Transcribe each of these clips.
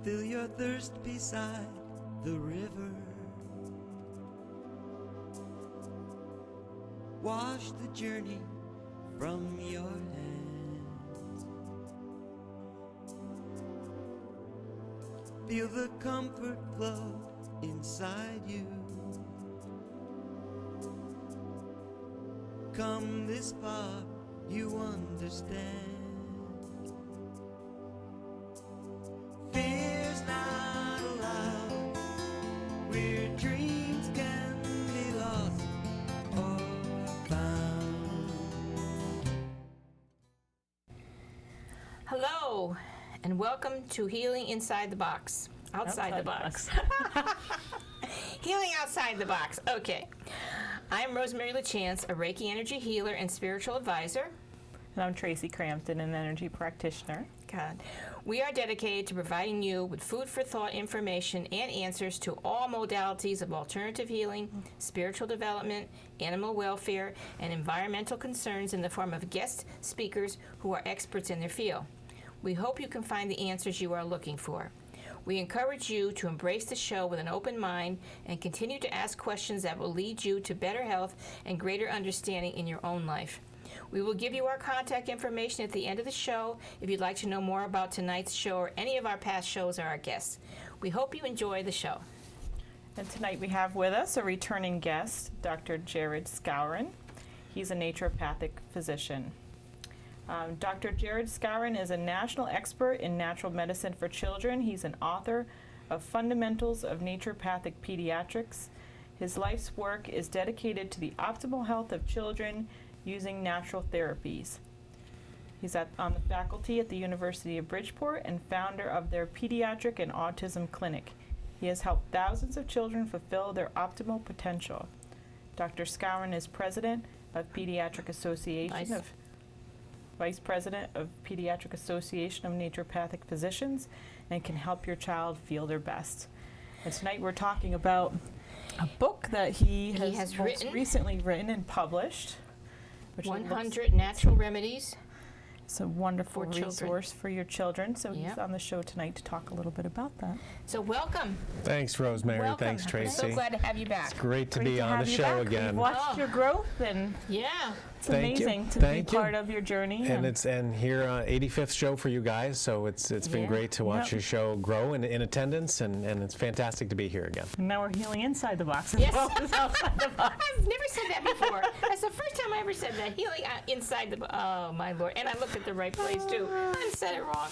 Fill your thirst beside the river. Wash the journey from your hands. Feel the comfort flow inside you. Come this far, you understand. Fear's not allowed, where dreams can be lost or found. Hello, and welcome to Healing Inside the Box. Outside the box. Healing outside the box. Okay. I'm Rosemary Lachance, a Reiki energy healer and spiritual advisor. And I'm Traci, Crampton, an energy practitioner. God. We are dedicated to providing you with food for thought information and answers to all modalities of alternative healing, spiritual development, animal welfare, and environmental concerns in the form of guest speakers who are experts in their field. We hope you can find the answers you are looking for. We encourage you to embrace the show with an open mind and continue to ask questions that will lead you to better health and greater understanding in your own life. We will give you our contact information at the end of the show if you'd like to know more about tonight's show or any of our past shows or our guests. We hope you enjoy the show. And tonight we have with us a returning guest, Dr. Jarod Skowron. He's a naturopathic physician. Dr. Jarod Skowron is a national expert in natural medicine for children. He's an author of Fundamentals of Naturopathic Pediatrics. His life's work is dedicated to the optimal health of children using natural therapies. He's on the faculty at the University of Bridgeport and founder of their Pediatric and Autism Clinic. He has helped thousands of children fulfill their optimal potential. Dr. Skowron is president of Pediatric Association Vice President of Pediatric Association of Naturopathic Physicians, and can help your child feel their best. And tonight we're talking about a book that he has recently written and published. 100 Natural Remedies. It's a wonderful resource for your children. So he's on the show tonight to talk a little bit about that. So welcome. Thanks, Rosemary. Welcome. Thanks, Traci. So glad to have you back. It's great to be on the show again. We've watched your growth, and it's amazing to be part of your journey. And here 85th show for you guys. So it's been great to watch your show grow in attendance, and it's fantastic to be here again. And now we're healing inside the box. Yes. Well as outside the box. I've never said that before. That's the first time I ever said that. Healing inside the box. Oh my Lord! And I looked at the right place too. I said it wrong.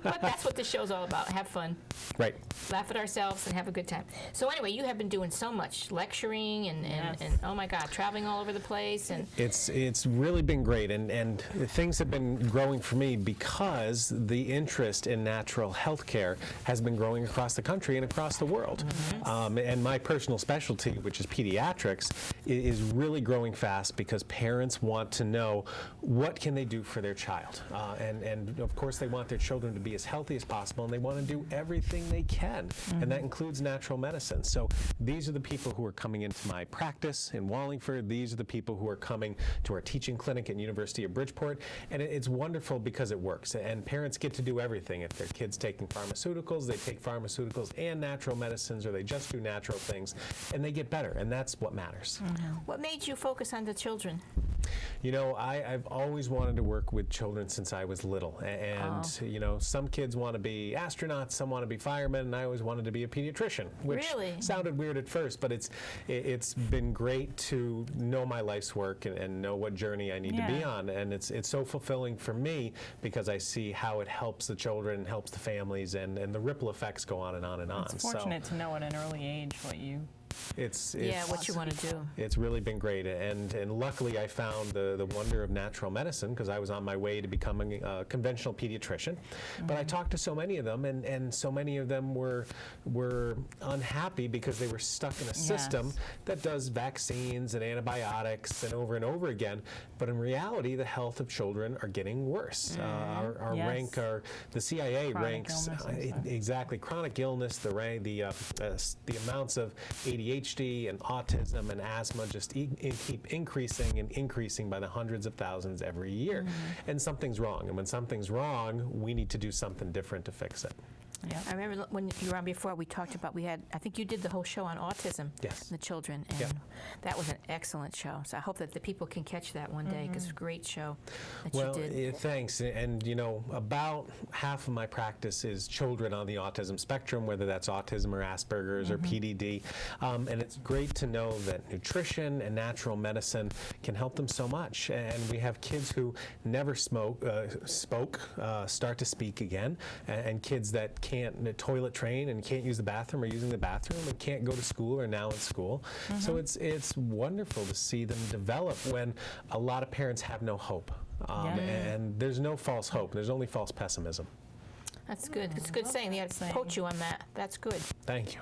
But that's what this show's all about. Have fun. Right. Laugh at ourselves and have a good time. So anyway, you have been doing so much lecturing and oh my God, traveling all over the place. And it's really been great, and things have been growing for me because the interest in natural health care has been growing across the country and across the world. And my personal specialty, which is pediatrics, is really growing fast because parents want to know what can they do for their child. And of course they want their children to be as healthy as possible, and they want to do everything they can, and that includes natural medicine. So these are the people who are coming into my practice in Wallingford. These are the people who are coming to our teaching clinic at University of Bridgeport, and it's wonderful because it works, and parents get to do everything. If their kid's taking pharmaceuticals, they take pharmaceuticals and natural medicines, or they just do natural things, and they get better, and that's what matters. What made you focus on the children? You know, I've always wanted to work with children since I was little, and you know, some kids want to be astronauts, some want to be firemen, and I always wanted to be a pediatrician, which sounded weird at first, but it's been great to know my life's work and know what journey I need to be on, and it's so fulfilling for me because I see how it helps the children, helps the families, and the ripple effects go on and on and on. It's fortunate to know at an early age what you what you want to do. It's really been great, and luckily I found the wonder of natural medicine because I was on my way to becoming a conventional pediatrician. But I talked to so many of them, and so many of them were unhappy because they were stuck in a system that does vaccines and antibiotics and over again. But in reality, the health of children are getting worse. The CIA chronic ranks illness chronic illness. The amounts of ADHD and autism and asthma just keep increasing by the hundreds of thousands every year. And something's wrong. And when something's wrong, we need to do something different to fix it. Yeah. I remember when you were on before, we talked about, I think you did the whole show on autism. Yes. And the children. And Yep. that was an excellent show. So I hope that the people can catch that one day, because it's a great show that Well, you did. thanks. And, about half of my practice is children on the autism spectrum, whether that's autism or Asperger's or PDD. And it's great to know that nutrition and natural medicine can help them so much. And we have kids who never spoke, start to speak again, and kids that can't toilet train and can't use the bathroom or using the bathroom and can't go to school or now in school. So it's wonderful to see them develop when a lot of parents have no hope. And there's no false hope. There's only false pessimism. That's good. It's good saying. They had to quote you on that. That's good. Thank you.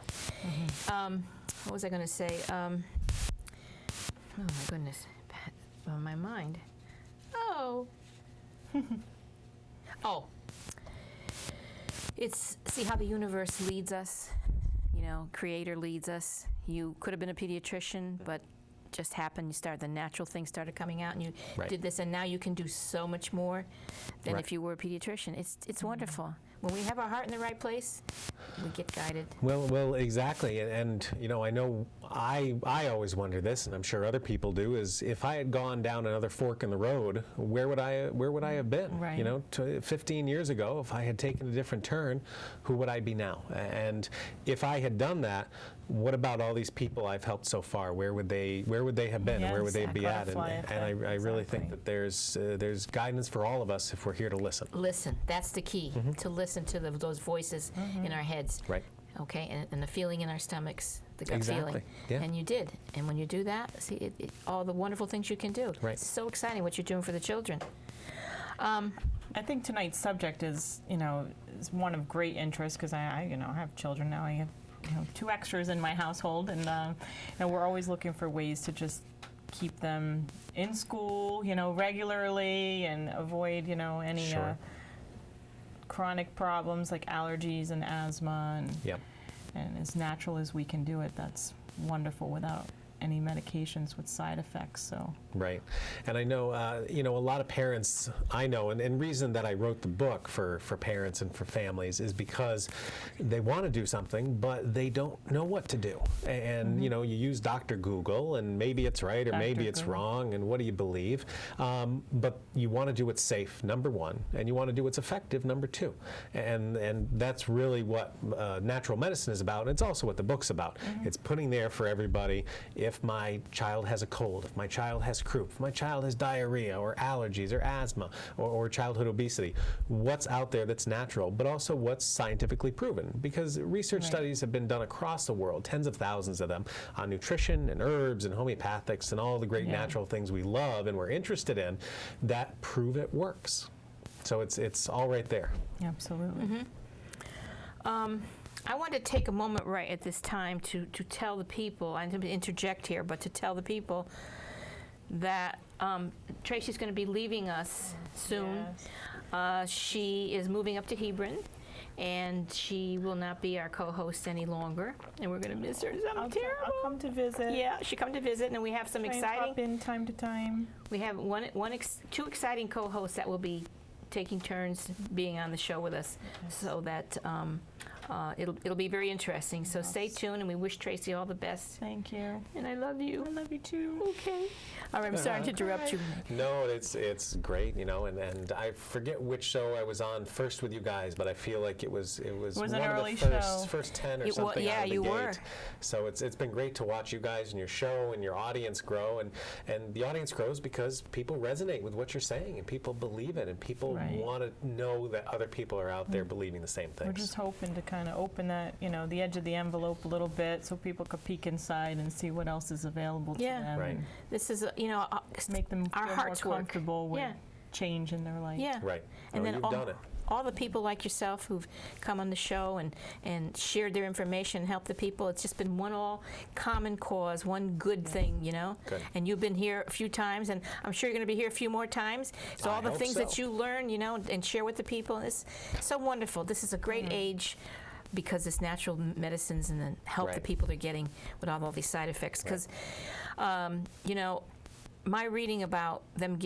What was I going to say? Oh, my goodness. On my mind. Oh. Oh. See how the universe leads us? Creator leads us. You could have been a pediatrician, but just happened. The natural things started coming out, and you Right. did this, and now you can do so much more than Right. if you were a pediatrician. It's wonderful. When we have our heart in the right place, we get guided. Well, exactly, and I know I always wonder this, and I'm sure other people do. Is if I had gone down another fork in the road, where would I have been? Right. 15 years ago, if I had taken a different turn, who would I be now? And if I had done that, what about all these people I've helped so far? Where would they have been, and where would they be at? And I really think that there's guidance for all of us if we're here to listen. Listen. That's the key. To listen to those voices in our heads. Right. Okay, and the feeling in our stomachs, the gut Exactly, feeling. yeah. And you did. And when you do that, see all the wonderful things you can do. Right. It's so exciting what you're doing for the children. I think tonight's subject is one of great interest, because I have children now. I have 2 extras in my household, and we're always looking for ways to just keep them in school, regularly, and avoid any Sure. chronic problems like allergies and asthma, Yep. and as natural as we can do it. That's wonderful, without any medications with side effects. So Right. And I know, a lot of parents I know, and reason that I wrote the book for parents and for families is because they want to do something, but they don't know what to do. And, you use Dr. Google, and maybe it's right or Dr. maybe it's Google. wrong, and what do you believe? But you want to do what's safe, number one, and you want to do what's effective, number two. And that's really what natural medicine is about. And it's also what the book's about. It's putting there for everybody, if my child has a cold, if my child has croup, if my child has diarrhea or allergies or asthma or childhood obesity, what's out there that's natural, but also what's scientifically proven. Because research studies have been done across the world, tens of thousands of them, on nutrition and herbs and homeopathics and all the great natural things we love and we're interested in that prove it works. So it's all right there. absolutely. I want to take a moment right at this time to tell the people, I'm going to interject here, but to tell the people that Traci's going to be leaving us soon. She is moving up to Hebron, and she will not be our co-host any longer, and we're going to miss her. I'll Terrible. come to visit. Yeah, she come to visit, and we have some Try and exciting. pop in time to time. We have two exciting co-hosts that will be taking turns being on the show with us, so that it'll be very interesting. So stay tuned, and we wish Traci all the best. Thank you. And I love you. I love you too. Okay. All right, I'm sorry to interrupt you. No, it's great, and I forget which show I was on first with you guys, but I feel like it was an one early of the show. first 10 or It wa- something yeah, out of the you gate. were. So it's been great to watch you guys and your show and your audience grow, and the audience grows because people resonate with what you're saying and people believe it and people Right. want to know that other people are out there believing the same things. We're just hoping to kind of open that, the edge of the envelope a little bit, so people could peek inside and see what else is available to Yeah. them. Right. And This is, make them our feel more hearts work. comfortable with Yeah. change in their life. Yeah. Right. And then you've done it. all the people like yourself who've come on the show and shared their information and helped the people. It's just been one all common cause, one good thing, Good. And you've been here a few times, and I'm sure you're going to be here a few more times. So all the hope things so. that you learn, and share with the people, it's so wonderful. This is a great age because it's natural medicines and the help the Right. people are getting without all these side effects. Because, my reading about them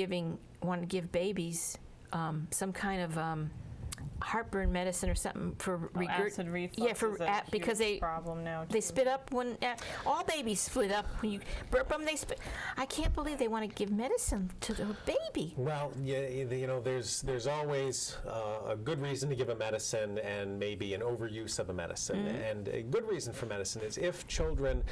want to give babies some kind of heartburn medicine or something for acid reflux. Yeah, for is a because huge problem now. they too. spit up when all babies split up when you burp them. They spit. I can't believe they want to give medicine to the baby. Well, yeah, there's always a good reason to give a medicine and maybe an overuse of a medicine. And a good reason for medicine is if children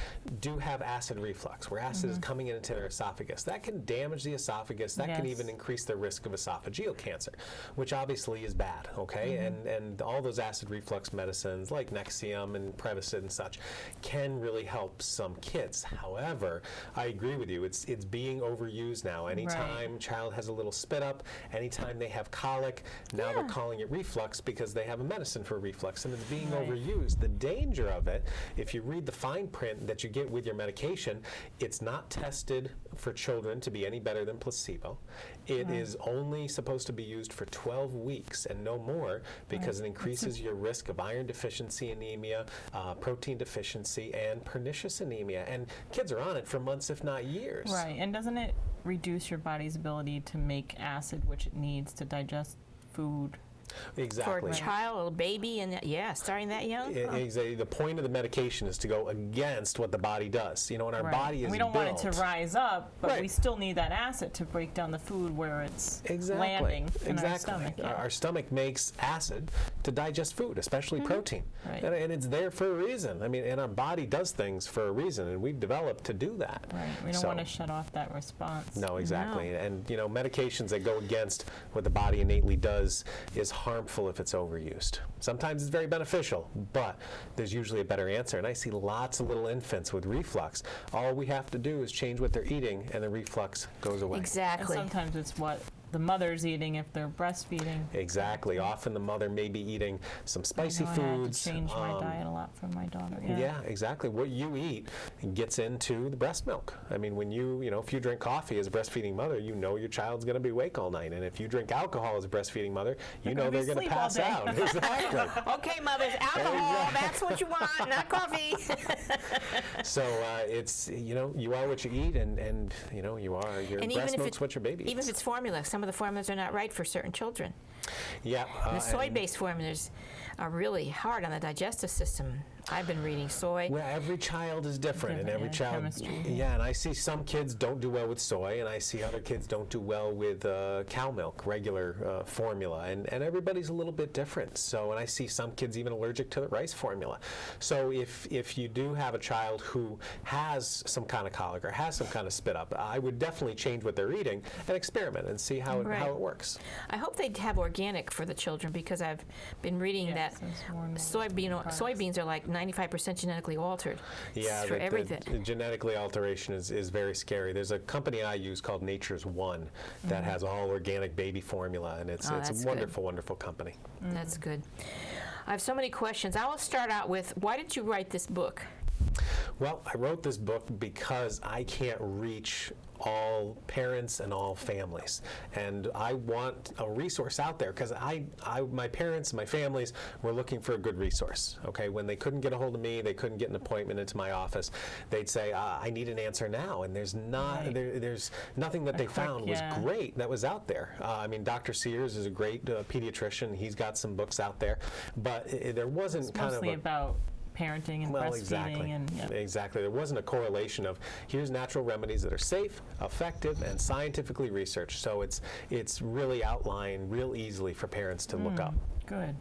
do have acid reflux, where acid is coming into their esophagus, that can damage the esophagus. That can even increase their risk of esophageal cancer, which obviously is bad. Okay, and all those acid reflux medicines like Nexium and Prevacid and such can really help some kids. However, I agree with you. It's being overused now. Anytime child has a little spit up, anytime they have colic, now they're calling it reflux because they have a medicine for reflux, and it's being overused. The danger of it, if you read the fine print that you get with your medication, it's not tested for children to be any better than placebo. It is only supposed to be used for 12 weeks and no more because it increases your risk of iron deficiency anemia, protein deficiency, and pernicious anemia. And kids are on it for months, if not years. Right, and doesn't it reduce your body's ability to make acid, which it needs to digest food? Exactly. For a child, a baby, and starting that young. Exactly. The point of the medication is to go against what the body does. And our body is we don't want it built. to rise up, but we still need that acid to break down the food where it's landing in our stomach. Our stomach makes acid to digest food, especially protein. Right. And it's there for a reason. I mean, and our body does things for a reason, and we've developed to do that. Right. We don't want to shut off that response. No, exactly. No. And medications that go against what the body innately does is harmful if it's overused. Sometimes it's very beneficial, but there's usually a better answer. And I see lots of little infants with reflux. All we have to do is change what they're eating, and the reflux goes away. Exactly. And sometimes it's what the mother's eating if they're breastfeeding. Exactly. Often the mother may be eating some spicy foods. I had to change my diet a lot for my daughter. Yeah, exactly. What you eat gets into the breast milk. I mean, when if you drink coffee as a breastfeeding mother, your child's going to be awake all night. And if you drink alcohol as a breastfeeding mother, they're going to pass out. Exactly. Okay, mothers, alcohol, that's what you want, not coffee. So it's, you are what you eat, and your breast milk's what your baby eats. Even if it's formula, some of the formulas are not right for certain children. Yeah. The soy-based formulas are really hard on the digestive system. I've been reading soy. Well, every child is different, and every child. Chemistry. Yeah, and I see some kids don't do well with soy, and I see other kids don't do well with cow milk, regular formula, and everybody's a little bit different. So, and I see some kids even allergic to the rice formula. So, if you do have a child who has some kind of colic or has some kind of spit up, I would definitely change what they're eating and experiment and see how it works. I hope they have organic for the children because I've been reading that soybeans are like 95% genetically altered. Yeah, for everything. The genetically alteration is very scary. There's a company I use called Nature's One that has all organic baby formula, and it's a wonderful, wonderful company. That's good. I have so many questions. I will start out with, why did you write this book? Well, I wrote this book because I can't reach all parents and all families, and I want a resource out there because my parents and my families were looking for a good resource. Okay, when they couldn't get a hold of me, they couldn't get an appointment into my office, they'd say, I need an answer now, and there's nothing that they found was great that was out there. I mean, Dr. Sears is a great pediatrician. He's got some books out there, but there wasn't mostly about parenting and breastfeeding. Exactly. There wasn't a correlation of here's natural remedies that are safe, effective, and scientifically researched. So it's really outlined real easily for parents to look up. Good.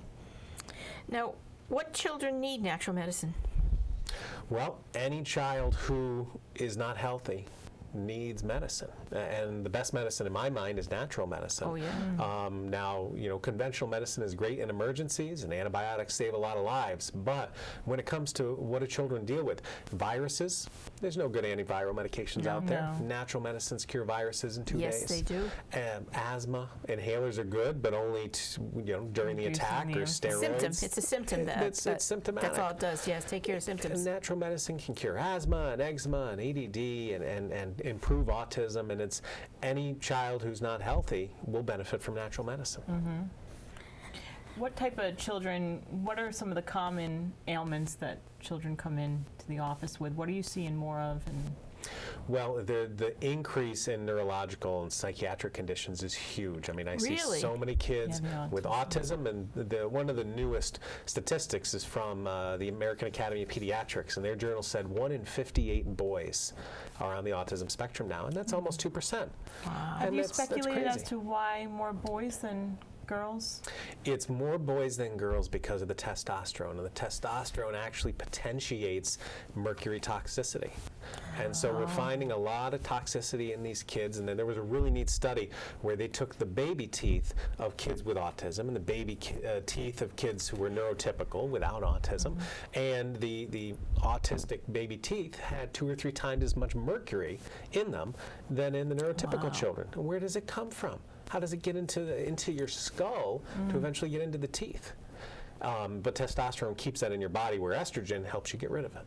Now, what children need natural medicine? Well, any child who is not healthy needs medicine, and the best medicine in my mind is natural medicine. Oh yeah. Now, conventional medicine is great in emergencies, and antibiotics save a lot of lives, but when it comes to what do children deal with? Viruses, there's no good antiviral medications out there. Natural medicines cure viruses in 2 days. Yes, they do. Asthma, inhalers are good, but only during the attack or steroids. It's a symptom. It's symptomatic. That's all it does, yes, take care of symptoms. And natural medicine can cure asthma and eczema and ADD and improve autism, and it's any child who's not healthy will benefit from natural medicine. What type of children, what are some of the common ailments that children come in to the office with? What are you seeing more of? Well, the increase in neurological and psychiatric conditions is huge. I mean, I see Really? so many kids Yeah, the with autism, and one of the newest statistics is from the American Academy of Pediatrics, and their journal said 1 in 58 boys are on the autism spectrum now, and that's almost 2%. Have you speculated as to why more boys than girls? It's more boys than girls because of the testosterone, and the testosterone actually potentiates mercury toxicity. And so we're finding a lot of toxicity in these kids, and then there was a really neat study where they took the baby teeth of kids with autism and the baby teeth of kids who were neurotypical without autism, and the autistic baby teeth had 2 or 3 times as much mercury in them than in the neurotypical children. And where does it come from? How does it get into your skull to eventually get into the teeth? But testosterone keeps that in your body, where estrogen helps you get rid of it.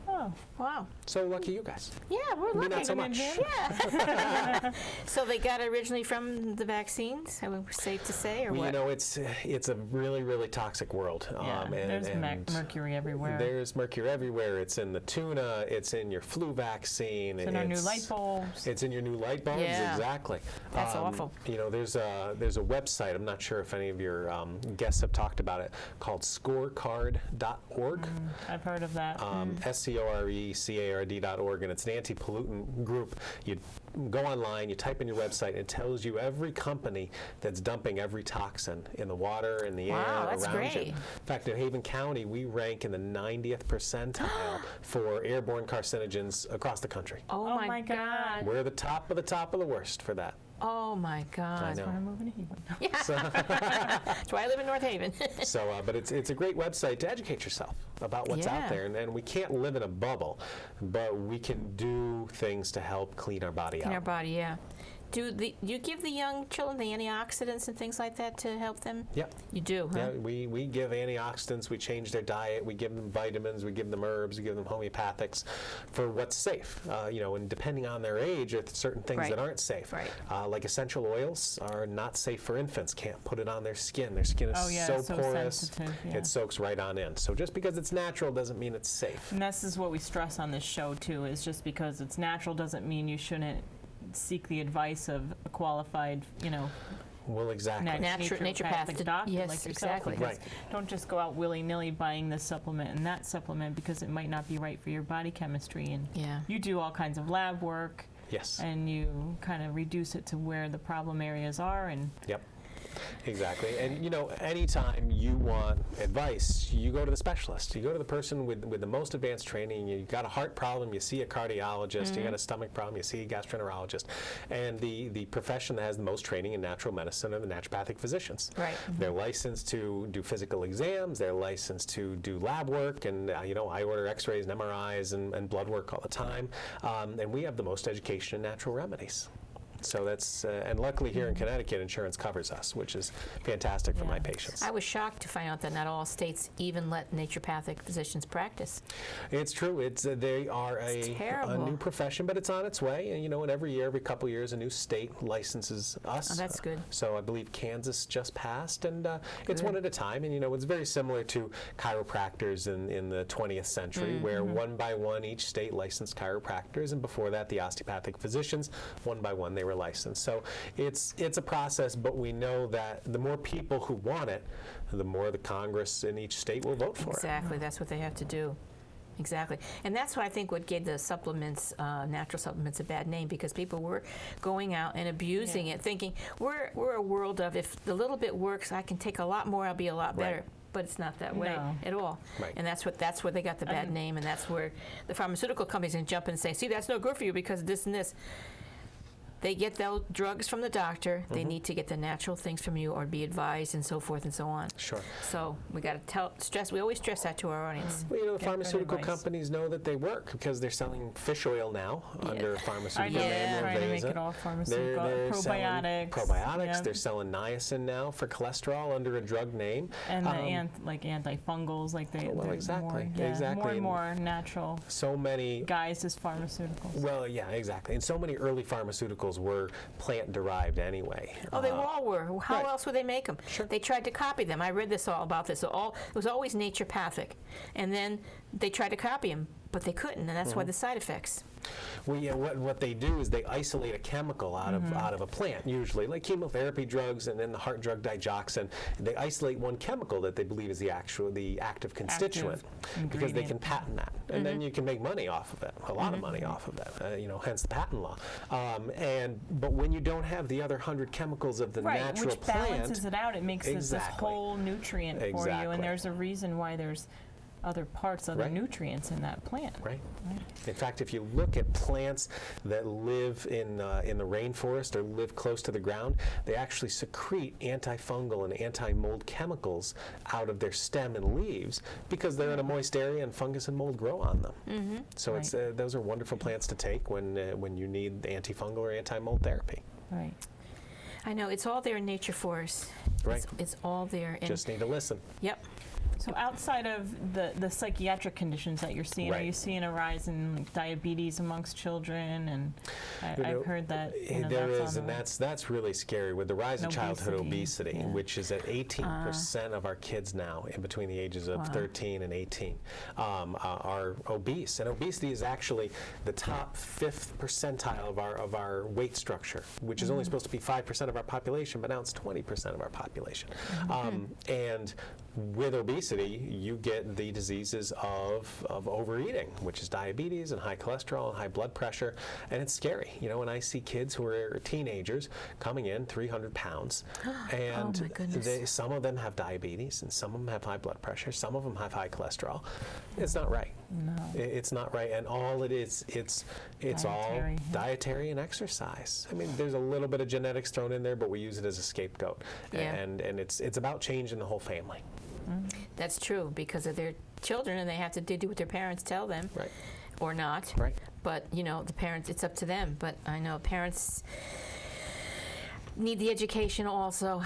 Oh, Wow. So lucky you guys. Yeah, we're Me lucky. not so much. Yeah. So they got it originally from the vaccines, I would safe to say, or Well, what? you know, it's a really, really toxic world. yeah. There's mercury everywhere. There's mercury everywhere. It's in the tuna. It's in your flu vaccine. It's in our new light bulbs. It's in your new light bulbs. Yeah. Exactly. That's awful. You know, there's a website. I'm not sure if any of your guests have talked about it, called scorecard.org. I've heard of that. SCORECARD.org, and it's an anti-pollutant group. You go online, you type in your website, it tells you every company that's dumping every toxin in the water, in the Wow, air, that's around you. great. In fact, in Haven County, we rank in the 90th percentile for airborne carcinogens across the country. Oh, my God. We're the top of the worst for that. Oh, my God. I know. We're moving to Haven. That's why I live in North Haven. So, but it's a great website to educate yourself about what's out Yeah. there, and we can't live in a bubble, but we can do things to help clean our body In out. our body, yeah. Do you give the young children the antioxidants and things like that to help them? Yep. You do, huh? Yeah, we give antioxidants, we change their diet, we give them vitamins, we give them herbs, we give them homeopathics for what's safe. You know, and depending on their age, there's certain things Right. that aren't safe. Right. Like essential oils are not safe for infants. Can't put it on their skin. Their skin is Oh, yeah, so it's so porous, sensitive, yeah. it soaks right on in. So just because it's natural doesn't mean it's safe. And this is what we stress on this show, too, is just because it's natural doesn't mean you shouldn't seek the advice of a qualified, Well, exactly. Naturopathic. doctor Yes, like yourself. exactly. Because Right. don't just go out willy-nilly buying this supplement and that supplement because it might not be right for your body chemistry. And Yeah. you do all kinds of lab work, Yes. and you kind of reduce it to where the problem areas are. And Yep. Exactly. And you know, anytime you want advice, you go to the specialist. You go to the person with the most advanced training. You got a heart problem, you see a cardiologist. You got a stomach problem, you see a gastroenterologist. And the profession that has the most training in natural medicine are the naturopathic physicians. Right. They're licensed to do physical exams. They're licensed to do lab work. And you know, I order X-rays and MRIs and blood work all the time. And we have the most education in natural remedies. So that's, and luckily here in Connecticut, insurance covers us, which is fantastic for my Yeah. patients. I was shocked to find out that not all states even let naturopathic physicians practice. It's true. It's they are It's a terrible. new profession, but it's on its way. And you know, and every year, every couple years, a new state licenses us. Oh, that's good. So I believe Kansas just passed, and it's Good. one at a time. And you know, it's very similar to chiropractors in the 20th century, where one by one each state licensed chiropractors, and before that, the osteopathic physicians, one by one, they were licensed. So it's a process, but we know that the more people who want it, the more the Congress in each state will vote for it. Exactly, that's what they have to do. Exactly. And that's what I think what gave the supplements, natural supplements, a bad name, because people were going out and abusing it, thinking, we're a world of, if the little bit works, I can take a lot more, I'll be a lot better. Right. But it's not that way No. at all. Right. And that's where they got the bad name, and that's where the pharmaceutical companies can jump in and say, see, that's no good for you because of this and this. They get those drugs from the doctor. They need to get the natural things from you or be advised and so forth and so on. Sure. So we got to stress. We always stress that to our audience. Well, you know, the Get good pharmaceutical advice. companies know that they work because they're selling fish oil now under I pharmaceutical know Yeah. name. they're trying to make Invasa. it all pharmaceutical. They're selling Probiotics. probiotics. Yep. They're selling niacin now for cholesterol under a drug name. And the antifungals, like they. Well, they're exactly, More, yeah, exactly. More and And more natural So many. guys as pharmaceuticals. Well, yeah, exactly. And so many early pharmaceuticals were plant-derived anyway. Oh, they all were. How right. else would they make them? Sure. They tried to copy them. I read this all about this. So it was always naturopathic, and then they tried to copy them. but they couldn't, and that's why the side effects. Well, yeah, what they do is they isolate a chemical out of a plant, usually, like chemotherapy drugs and then the heart drug digoxin. They isolate one chemical that they believe is the active constituent, because they can patent that. And then you can make money off of it, a lot of money off of it, hence the patent law. But when you don't have the other 100 chemicals of the natural which plant, balances it out, it makes this whole nutrient for you, and there's a reason why there's other parts, other nutrients in that plant. Right. In fact, if you look at plants that live in the rainforest or live close to the ground, they actually secrete antifungal and anti-mold chemicals out of their stem and leaves because they're in a moist area and fungus and mold grow on them. So it's those are wonderful plants to take when you need antifungal or anti-mold therapy. Right. I know, it's all there in nature for us. Right. It's all there. And just need to listen. Yep. So outside of the psychiatric conditions that you're seeing, are you seeing a rise in like, diabetes amongst children? And I've heard that there is, and that's really scary with the rise of childhood obesity, which is at 18% of our kids now, in between the ages of 13 and 18, are obese. And obesity is actually the top 5th percentile of our weight structure, which is only supposed to be 5% of our population, but now it's 20% of our population. And with obesity, you get the diseases of overeating, which is diabetes and high cholesterol and high blood pressure, and it's scary. When I see kids who are teenagers coming in 300 pounds, and some of them have diabetes, and some of them have high blood pressure, some of them have high cholesterol. It's not right. No. It's not right, and all it is, it's all dietary and exercise. I mean, there's a little bit of genetics thrown in there, but we use it as a scapegoat, and it's about changing the whole family. That's true, because of their children, and they have to do what their parents tell them, or not. Right. But the parents, it's up to them. But I know parents need the education also.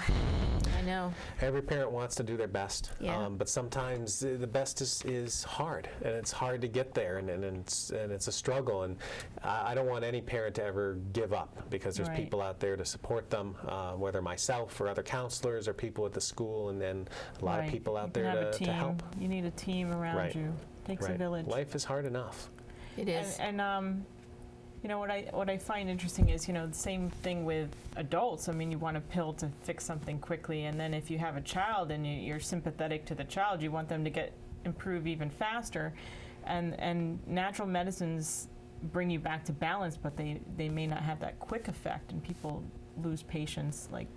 I know. Every parent wants to do their best, but sometimes the best is hard, and it's hard to get there, and it's a struggle. And I don't want any parent to ever give up, because there's people out there to support them, whether myself or other counselors or people at the school, and then a lot of people out there to help. You need a team around you. Takes a village. Life is hard enough. It is. And what I find interesting is, the same thing with adults. I mean, you want a pill to fix something quickly, and then if you have a child and you're sympathetic to the child, you want them to improve even faster. And natural medicines bring you back to balance, but they may not have that quick effect, and people lose patience. Like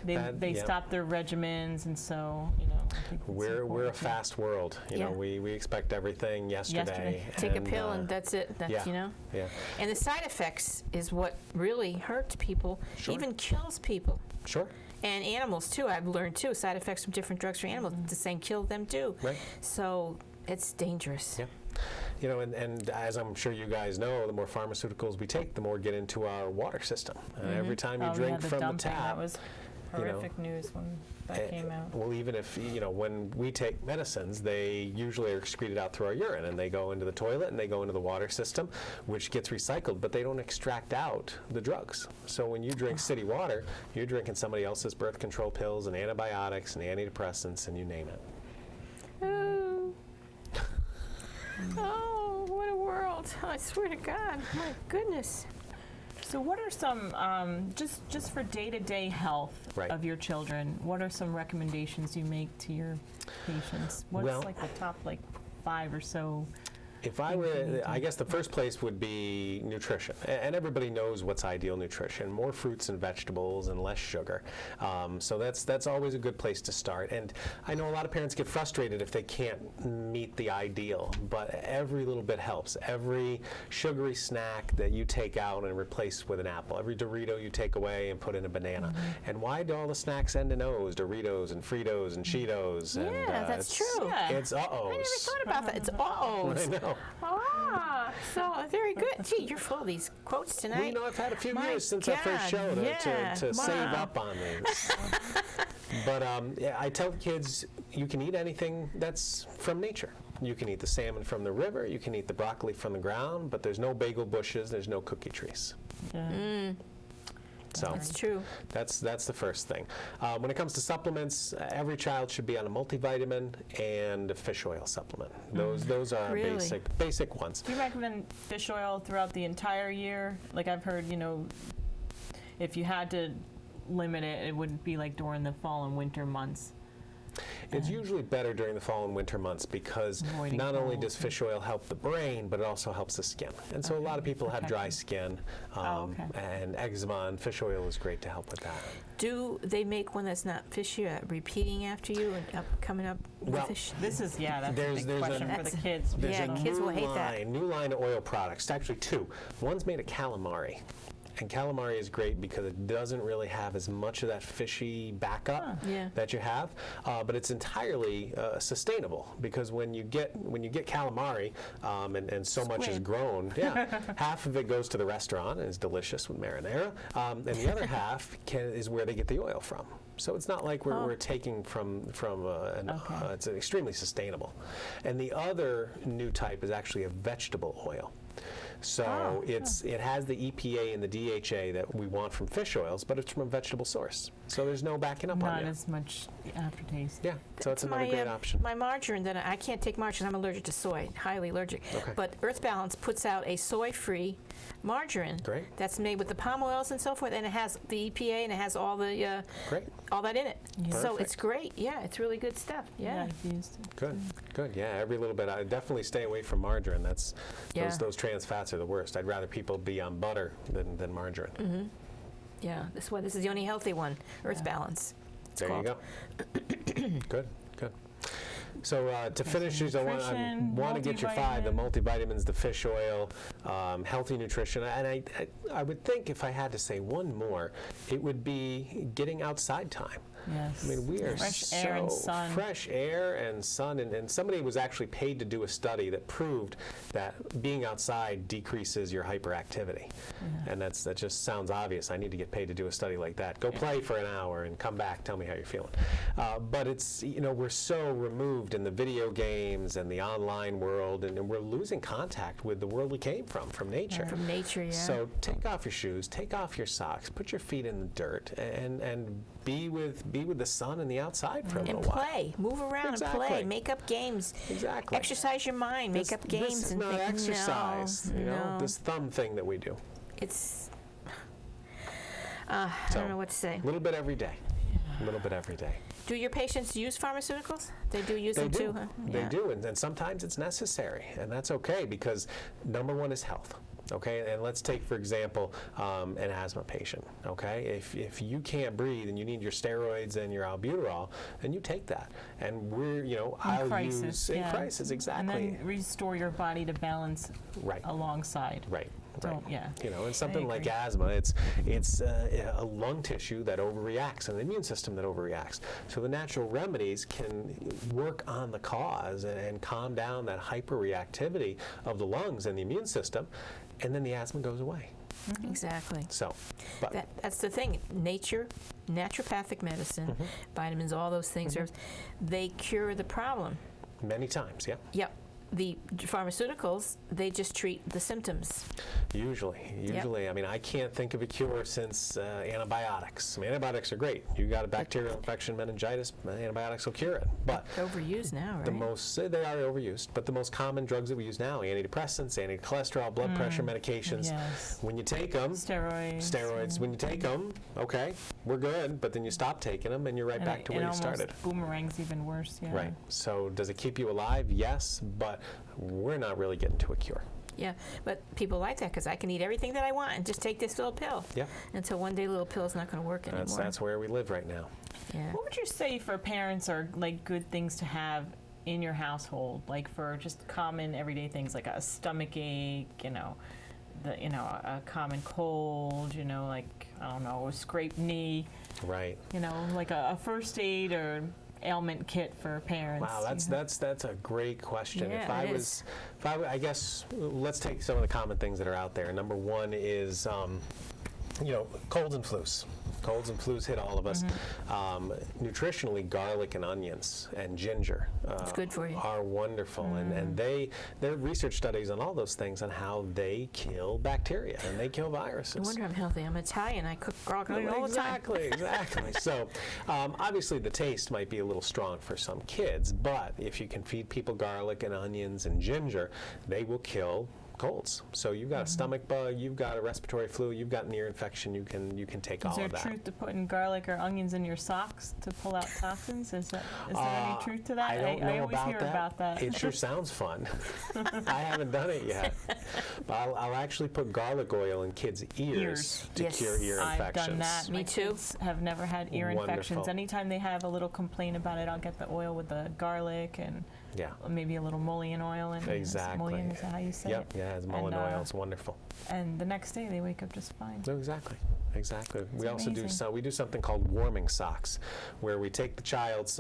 they stop their regimens, and so I think we're a fast world. We expect everything yesterday. Take a pill and that's it. That's Yeah. And the side effects is what really hurts people, even kills people. Sure. And animals too. I've learned too. Side effects from different drugs for animals. The same kill them too. Right. So it's dangerous. Yeah. And as I'm sure you guys know, the more pharmaceuticals we take, the more get into our water system. Every time you drink from the tap, that was horrific news when that came out. Well, even if, when we take medicines, they usually are excreted out through our urine, and they go into the toilet and they go into the water system, which gets recycled, but they don't extract out the drugs. So when you drink city water, you're drinking somebody else's birth control pills and antibiotics and antidepressants and you name it. Oh, what a world. I swear to God. My goodness. So what are some, just for day-to-day health of your children, what are some recommendations you make to your patients? What's the top 5 or so? If I were, I guess the first place would be nutrition. And everybody knows what's ideal nutrition. More fruits and vegetables and less sugar. So that's always a good place to start. And I know a lot of parents get frustrated if they can't meet the ideal, but every little bit helps. Every sugary snack that you take out and replace with an apple. Every Dorito you take away and put in a banana. And why do all the snacks end in O's? Doritos and Fritos and Cheetos. Yeah, and, that's true. It's uh-ohs. I never thought about that. It's uh-ohs. I know. So very good. Gee, you're full of these quotes tonight. Well, I've had a few years since our first show to save up on these. But I tell kids, you can eat anything that's from nature. You can eat the salmon from the river, you can eat the broccoli from the ground, but there's no bagel bushes, there's no cookie trees. So That's true. that's the first thing. When it comes to supplements, every child should be on a multivitamin and a fish oil supplement. Those are Really? basic ones. Do you recommend fish oil throughout the entire year? Like I've heard, if you had to limit it, it wouldn't be like during the fall and winter months. It's usually better during the fall and winter months because Avoiding not only cold. does fish oil help the brain, but it also helps the skin. And so a lot of people have dry skin and eczema, and fish oil is great to help with that. Do they make one that's not fishy, repeating after you and coming up with Well, fish? This is, that's a There's big question for the That's- kids. There's Yeah, a kids will new hate that. new line of oil products, actually two. One's made of calamari. And calamari is great because it doesn't really have as much of that fishy backup Yeah. that you have, but it's entirely sustainable because when you get calamari and so much is Squid. grown, half of it goes to the restaurant and is delicious with marinara, and the other half is where they get the oil from. So it's not like we're taking from it's extremely sustainable. And the other new type is actually a vegetable oil. So it has the EPA and the DHA that we want from fish oils, but it's from a vegetable source. So there's no backing up on Not you. as much aftertaste. Yeah, so it's another great option. My margarine, that I can't take margarine. I'm allergic to soy, highly allergic. Okay. But Earth Balance puts out a soy-free margarine Great. that's made with the palm oils and so forth, and it has the EPA and it has all the Great. all that in it. So Perfect. it's great. Yeah, it's really good stuff. Yeah. I've used it. Good. Yeah, every little bit. I definitely stay away from margarine. Yeah. Those trans fats are the worst. I'd rather people be on butter than margarine. Mm-hmm. Yeah, this is the only healthy one, Earth Balance. It's There called. you go. Good. So to finish these, I nutrition, want to get your five: the multivitamins, the fish oil, healthy nutrition, and I would think if I had to say one more, it would be getting outside time. Yes. I mean, we are Fresh air and sun. fresh air and sun, and somebody was actually paid to do a study that proved that being outside decreases your hyperactivity. And that just sounds obvious. I need to get paid to do a study like that. Go play for an hour and come back, tell me how you're feeling. But it's, we're so removed in the video games and the online world, and we're losing contact with the world we came from nature. From nature, yeah. So take off your shoes, take off your socks, put your feet in the dirt, and be with the sun and the outside for a little and while. play, move around Exactly. and play, make up games. Exactly. Exercise your mind, make up games. This is and not think, exercise. No, This thumb thing that we do. it's. I don't know what to say. A little bit every day. A little bit every day. Do your patients use pharmaceuticals? They do use They them do. too, huh? They Yeah. do, and sometimes it's necessary, and that's okay because number one is health. Okay, and let's take, for example, an asthma patient. Okay, if you can't breathe and you need your steroids and your albuterol, then you take that. And I'll use in crisis, exactly. And then restore your body to balance Right. alongside. Right. Don't, yeah. And something like agree. asthma, it's a lung tissue that overreacts and an immune system that overreacts. So the natural remedies can work on the cause and calm down that hyperreactivity of the lungs and the immune system, and then the asthma goes away. Exactly. So, but That's the thing. Nature, naturopathic medicine, vitamins, all those things, herbs, they cure the problem. many times, yeah. Yep. The pharmaceuticals, they just treat the symptoms. Usually. I mean, I can't think of a cure since antibiotics. I mean, antibiotics are great. You got a bacterial infection, meningitis, antibiotics will cure it. But They're overused now, right? they are overused, but the most common drugs that we use now, antidepressants, anti-cholesterol, blood pressure medications, Yes. when you take them, Steroids. when you take them, okay, we're good, but then you stop taking them and you're right back to where you started. Boomerang's even worse, yeah. Right. So does it keep you alive? Yes, but we're not really getting to a cure. Yeah, but people like that because I can eat everything that I want and just take this little pill. Yeah. Until one day, little pill's not going to work anymore. That's where we live right now. Yeah. What would you say for parents are like good things to have in your household, like for just common everyday things like a stomach ache, a common cold, like I don't know, a scraped knee, Right. like a first aid or ailment kit for parents? Wow, that's a great question. Yeah, it is. I guess let's take some of the common things that are out there. Number one is, colds and flus. Colds and flus hit all of us. Nutritionally, garlic and onions and ginger It's good for you. are wonderful, and there are research studies on all those things on how they kill bacteria and they kill viruses. No wonder I'm healthy. I'm Italian. I cook garlic all the time. Exactly. So, obviously, the taste might be a little strong for some kids, but if you can feed people garlic and onions and ginger, they will kill colds. So you've got a stomach bug, you've got a respiratory flu, you've got an ear infection. You can take all of that. Is there truth to putting garlic or onions in your socks to pull out toxins? Is there any truth to that? I don't know I always about hear that. about that. It sure sounds fun. I haven't done it yet, but I'll actually put garlic oil in kids' ears to Yes. cure ear I've infections. done that. Me My too. kids have never had ear infections. Wonderful. Anytime they have a little complaint about it, I'll get the oil with the garlic and Yeah. maybe a little mullein oil in it. Exactly. Mullein, is that how you say it? Yep. Yeah, it's mullein And, oil. It's wonderful. And the next day they wake up just fine. No, exactly. We also amazing. do something called warming socks, where we take the child's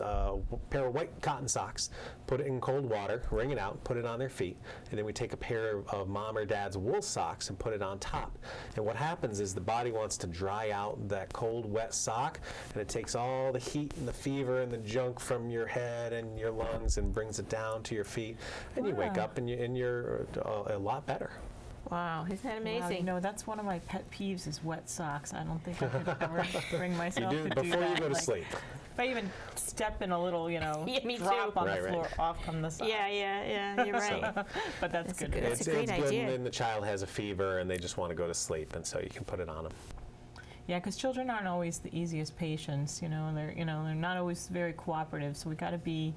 pair of white cotton socks, put it in cold water, wring it out, put it on their feet, and then we take a pair of mom or dad's wool socks and put it on top. And what happens is the body wants to dry out that cold, wet sock, and it takes all the heat and the fever and the junk from your head and your lungs and brings it down to your feet, and you wake Wow. up and you're a lot better. Wow, isn't that Wow, amazing? that's one of my pet peeves is wet socks. I don't think I could ever bring myself You do to do before that. you go to Like, sleep. If I even step in a little, Yeah, me drop too. on Right, the right. floor, off come the sock. Yeah, you're right. But that's good. good- That's a great it's good, idea. and then the child has a fever and they just want to go to sleep, and so you can put it on them. Yeah, because children aren't always the easiest patients. And they're not always very cooperative. So we got to be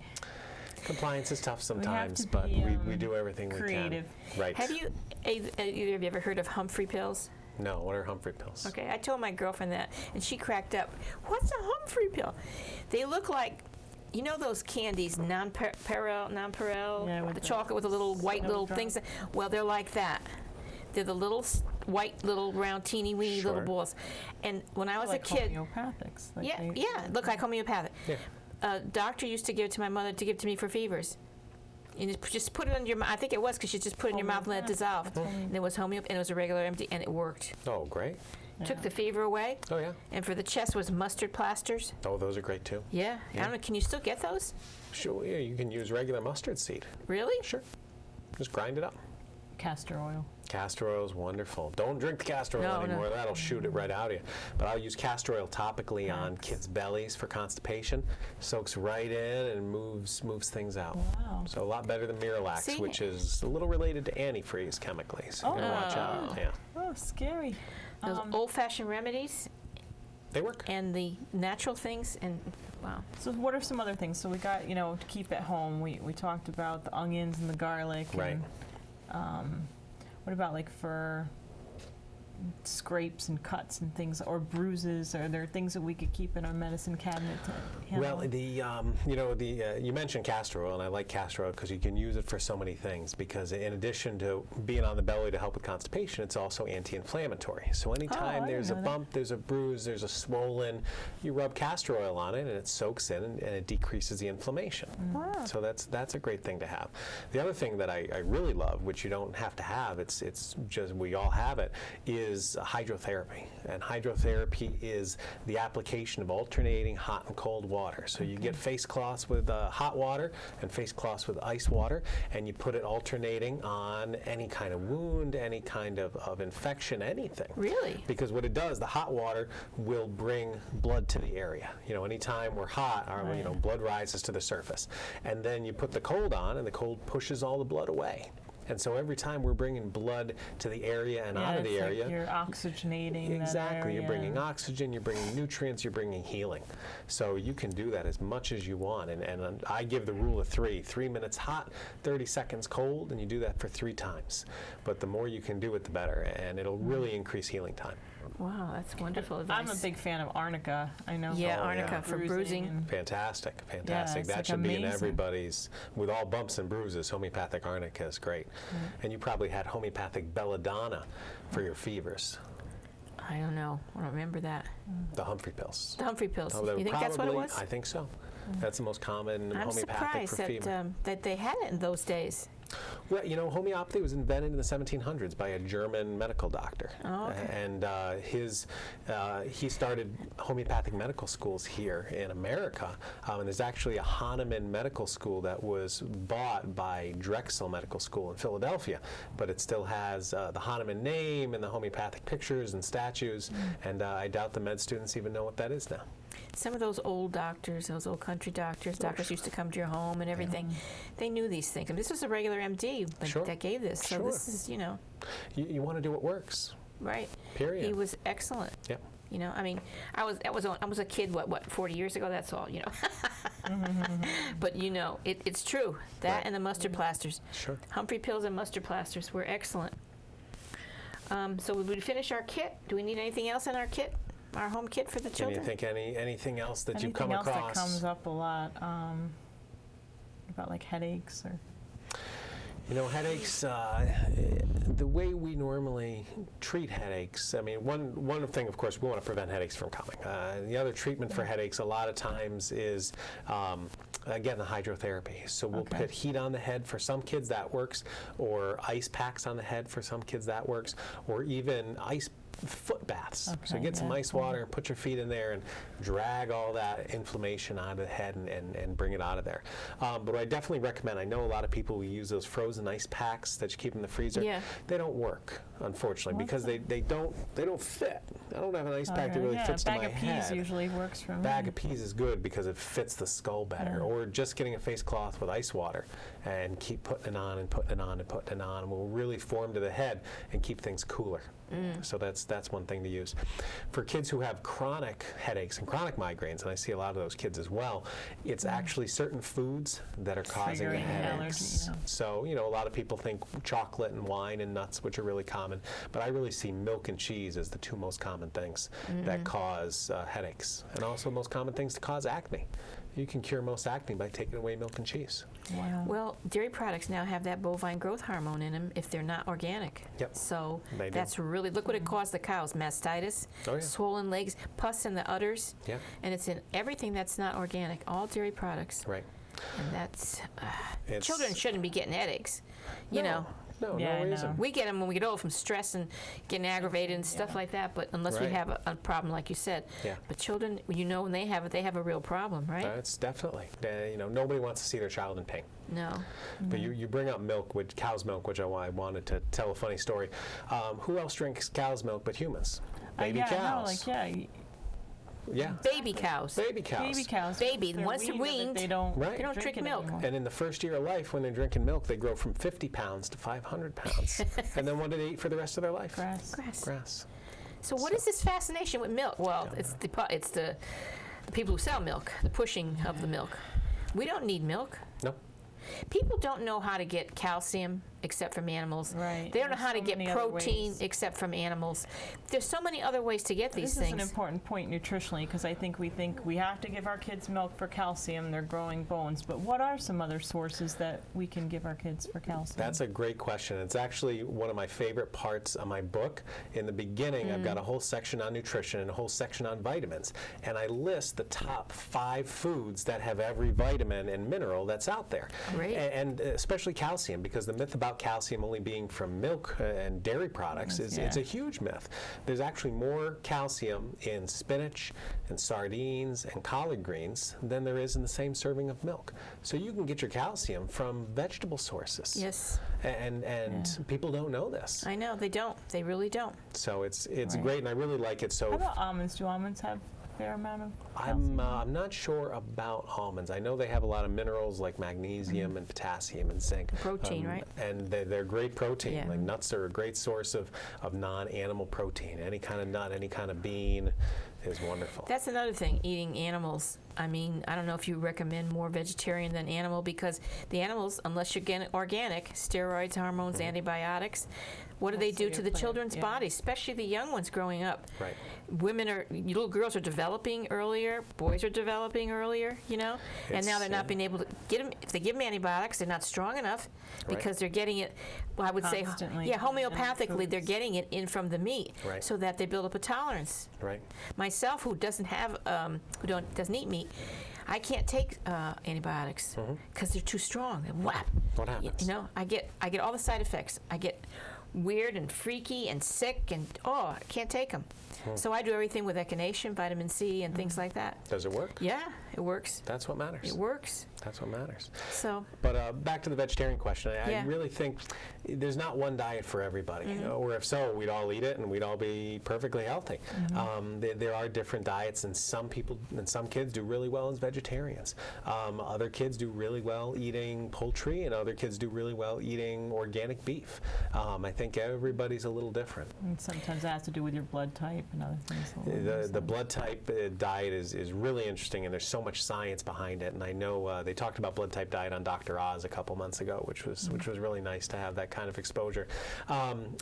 Compliance is tough sometimes, to but be, we do everything creative. we can. Right. Have you either of you ever heard of Humphrey pills? No, what are Humphrey pills? Okay, I told my girlfriend that, and she cracked up. What's a Humphrey pill? They look like, you know those candies, nonpareil, Yeah, with the the chocolate with the little white little snowdrop. things. Well, they're like that. They're the little white little round teeny weeny little Sure. balls. And when I was like a kid, homeopathics. Like yeah, they- yeah, look like homeopathic. Yeah. Doctor used to give it to my mother to give to me for fevers. And just put it under your mouth. I think it was because you just put it in your mouth and let it dissolve. And it was homeopathic, and it was a regular empty, and it worked. Oh, great. Took the fever away. Oh, yeah. And for the chest was mustard plasters. Oh, those are great too. Yeah. I don't know. Can you still get those? Sure, yeah, you can use regular mustard seed. Really? Sure. Just grind it up. Castor oil. Castor oil is wonderful. Don't drink the castor oil No, no. anymore. That'll shoot it right out of you. But I'll use castor oil topically on kids' bellies for constipation. Soaks right in and moves things out. Wow. So a lot better than Miralax, See? which is a little related to antifreeze chemically. So you gotta watch out. Yeah, Oh, scary. Those old-fashioned remedies they work. and the natural things, and wow. So what are some other things? So we got, to keep at home. We talked about the onions and the garlic. Right. And, what about like for scrapes and cuts and things, or bruises? Are there things that we could keep in our medicine cabinet to handle? Well, you mentioned castor oil, and I like castor oil because you can use it for so many things. Because in addition to being on the belly to help with constipation, it's also anti-inflammatory. So anytime I there's a didn't know that. bump, there's a bruise, there's a swollen, you rub castor oil on it, and it soaks in and it decreases the inflammation. So that's a great thing to have. The other thing that I really love, which you don't have to have, it's just we all have it, is hydrotherapy. And hydrotherapy is the application of alternating hot and cold water. So you get face cloths with hot water and face cloths with ice water, and you put it alternating on any kind of wound, any kind of infection, anything. Really? Because what it does, the hot water will bring blood to the area. Anytime we're hot, our blood rises to the surface. And then you put the cold on, and the cold pushes all the blood away. And so every time we're bringing blood to the area and out of the it's area, like you're oxygenating that exactly, area. you're bringing oxygen, you're bringing nutrients, you're bringing healing. So you can do that as much as you want. And I give the rule of 3. 3 minutes hot, 30 seconds cold, and you do that for 3 times. But the more you can do it, the better, and it'll really increase healing time. Wow, that's wonderful advice. I'm a big fan of arnica. I know. Yeah, Oh, arnica yeah. for bruising. and- Fantastic. it's That like should be in amazing. everybody's, with all bumps and bruises, homeopathic arnica is great. And you probably had homeopathic belladonna for your fevers, I don't know. I don't remember that. the Humphrey pills. The Humphrey pills. Oh, You think that's what it was? I think so. That's the most common I'm homeopathic surprised for fever. that they had it in those days. Well, homeopathy was invented in the 1700s by a German medical doctor. Oh, okay. And he started homeopathic medical schools here in America. And there's actually a Hahnemann medical school that was bought by Drexel Medical School in Philadelphia, but it still has the Hahnemann name and the homeopathic pictures and statues, and I doubt the med students even know what that is now. Some of those old doctors, those old country doctors used to come to your home and everything. They knew these things. I mean, this was a regular MD that gave this, so this is, You want to do what works. Right. Period. He was excellent. Yep. I mean, I was a kid, what 40 years ago, that's all, But, it's true. That Right. and the mustard plasters. Sure. Humphrey pills and mustard plasters were excellent. So would we finish our kit? Do we need anything else in our kit? Our home kit for the Can children? you think anything else that you've come Anything else across? that comes up a lot about like headaches or? Headaches, the way we normally treat headaches, I mean, one thing, of course, we want to prevent headaches from coming. The other treatment for headaches a lot of times is, again, the hydrotherapy. So we'll put heat on the head. For some kids, that works, or ice packs on the head. For some kids, that works, or even ice foot baths. So get some ice water, put your feet in there, and drag all that inflammation out of the head and bring it out of there. But I definitely recommend, I know a lot of people who use those frozen ice packs that you keep in the freezer. Yeah. They don't work, unfortunately, because they don't fit. I don't have an ice pack that really fits to my head. A bag of peas usually works for me. Bag of peas is good because it fits the skull better. Or just getting a face cloth with ice water and keep putting it on and putting it on and putting it on, and will really form to the head and keep things cooler. So that's one thing to use. For kids who have chronic headaches and chronic migraines, and I see a lot of those kids as well, it's actually certain foods that are causing the Triggering headaches. allergy, So, a lot of people think chocolate and wine and nuts, which are really common, but I really see milk and cheese as the two most common things that cause headaches, and also most common things to cause acne. You can cure most acne by taking away milk and cheese. Wow. Well, dairy products now have that bovine growth hormone in them if they're not organic. Yep. So They do. that's really, look what it caused the cows: mastitis, Oh, yeah. swollen legs, pus in the udders. Yeah. And it's in everything that's not organic, all dairy products. Right. And that's, It's- children shouldn't be getting headaches, No, Yeah, I no know. reason. We get them when we get old from stress and getting aggravated and stuff like that, but unless we Right. have a problem like you said. Yeah. But children, when they have it, they have a real problem, right? That's definitely. Nobody wants to see their child in pain. No. But you bring up milk, cow's milk, which I wanted to tell a funny story. Who else drinks cow's milk but humans? Baby yeah, cows. I know, Yeah. Baby cows. Baby cows. baby cows. Baby, they're once they're weaned, they don't, Right. they don't drink it milk. anymore. And in the first year of life, when they're drinking milk, they grow from 50 pounds to 500 pounds. And then what do they eat for the rest of their life? Grass. Grass. So what is this fascination with milk? Well, it's the people who sell milk, the pushing of the milk. We don't need milk. No. People don't know how to get calcium except from animals. Right. They don't know There's how to so get many other protein ways. except from animals. There's so many other ways to get these This things. is an important point nutritionally, because I think we have to give our kids milk for calcium. They're growing bones. But what are some other sources that we can give our kids for calcium? That's a great question. It's actually one of my favorite parts of my book. In the beginning, I've got a whole section on nutrition and a whole section on vitamins. And I list the top 5 foods that have every vitamin and mineral that's out there. Great. And especially calcium, because the myth about calcium only being from milk and dairy products is it's a huge myth. There's actually more calcium in spinach and sardines and collard greens than there is in the same serving of milk. So you can get your calcium from vegetable sources. Yes. And people don't know this. I know, they don't. They really don't. So it's Right. great, and I really like it. So How about almonds? Do almonds have a fair amount of calcium? I'm not sure about almonds. I know they have a lot of minerals like magnesium and potassium and zinc. Protein, right? And they're great protein. Yeah. Like nuts are a great source of non-animal protein. Any kind of nut, any kind of bean is wonderful. That's another thing, eating animals. I mean, I don't know if you recommend more vegetarian than animal, because the animals, unless you're getting organic, steroids, hormones, antibiotics, What do they do to the Play it, children's yeah. bodies, especially the young ones growing up? Right. Little girls are developing earlier, boys are developing earlier, and now It's- they're not being able to get them. If they give them antibiotics, they're not strong enough Right. because they're getting it, well, I would Constantly. say, homeopathically, they're Foods. getting it in from the meat Right. so that they build up a tolerance. Right. Myself, who doesn't have, doesn't eat meat, I can't take antibiotics because they're too strong. And whap. What happens? I get all the side effects. I get weird and freaky and sick and I can't take them. So I do everything with echinacea, vitamin C, and things like that. Does it work? Yeah, it works. That's what matters. It works. That's what matters. So But back to the vegetarian question, I Yeah. really think there's not one diet for everybody, or if so, we'd all eat it and we'd all be perfectly healthy. There are different diets, and some people and some kids do really well as vegetarians. Other kids do really well eating poultry, and other kids do really well eating organic beef. I think everybody's a little different. And sometimes that has to do with your blood type and other things. The blood type diet is really interesting, and there's so much science behind it. And I know they talked about blood type diet on Dr. Oz a couple months ago, which was really nice to have that kind of exposure.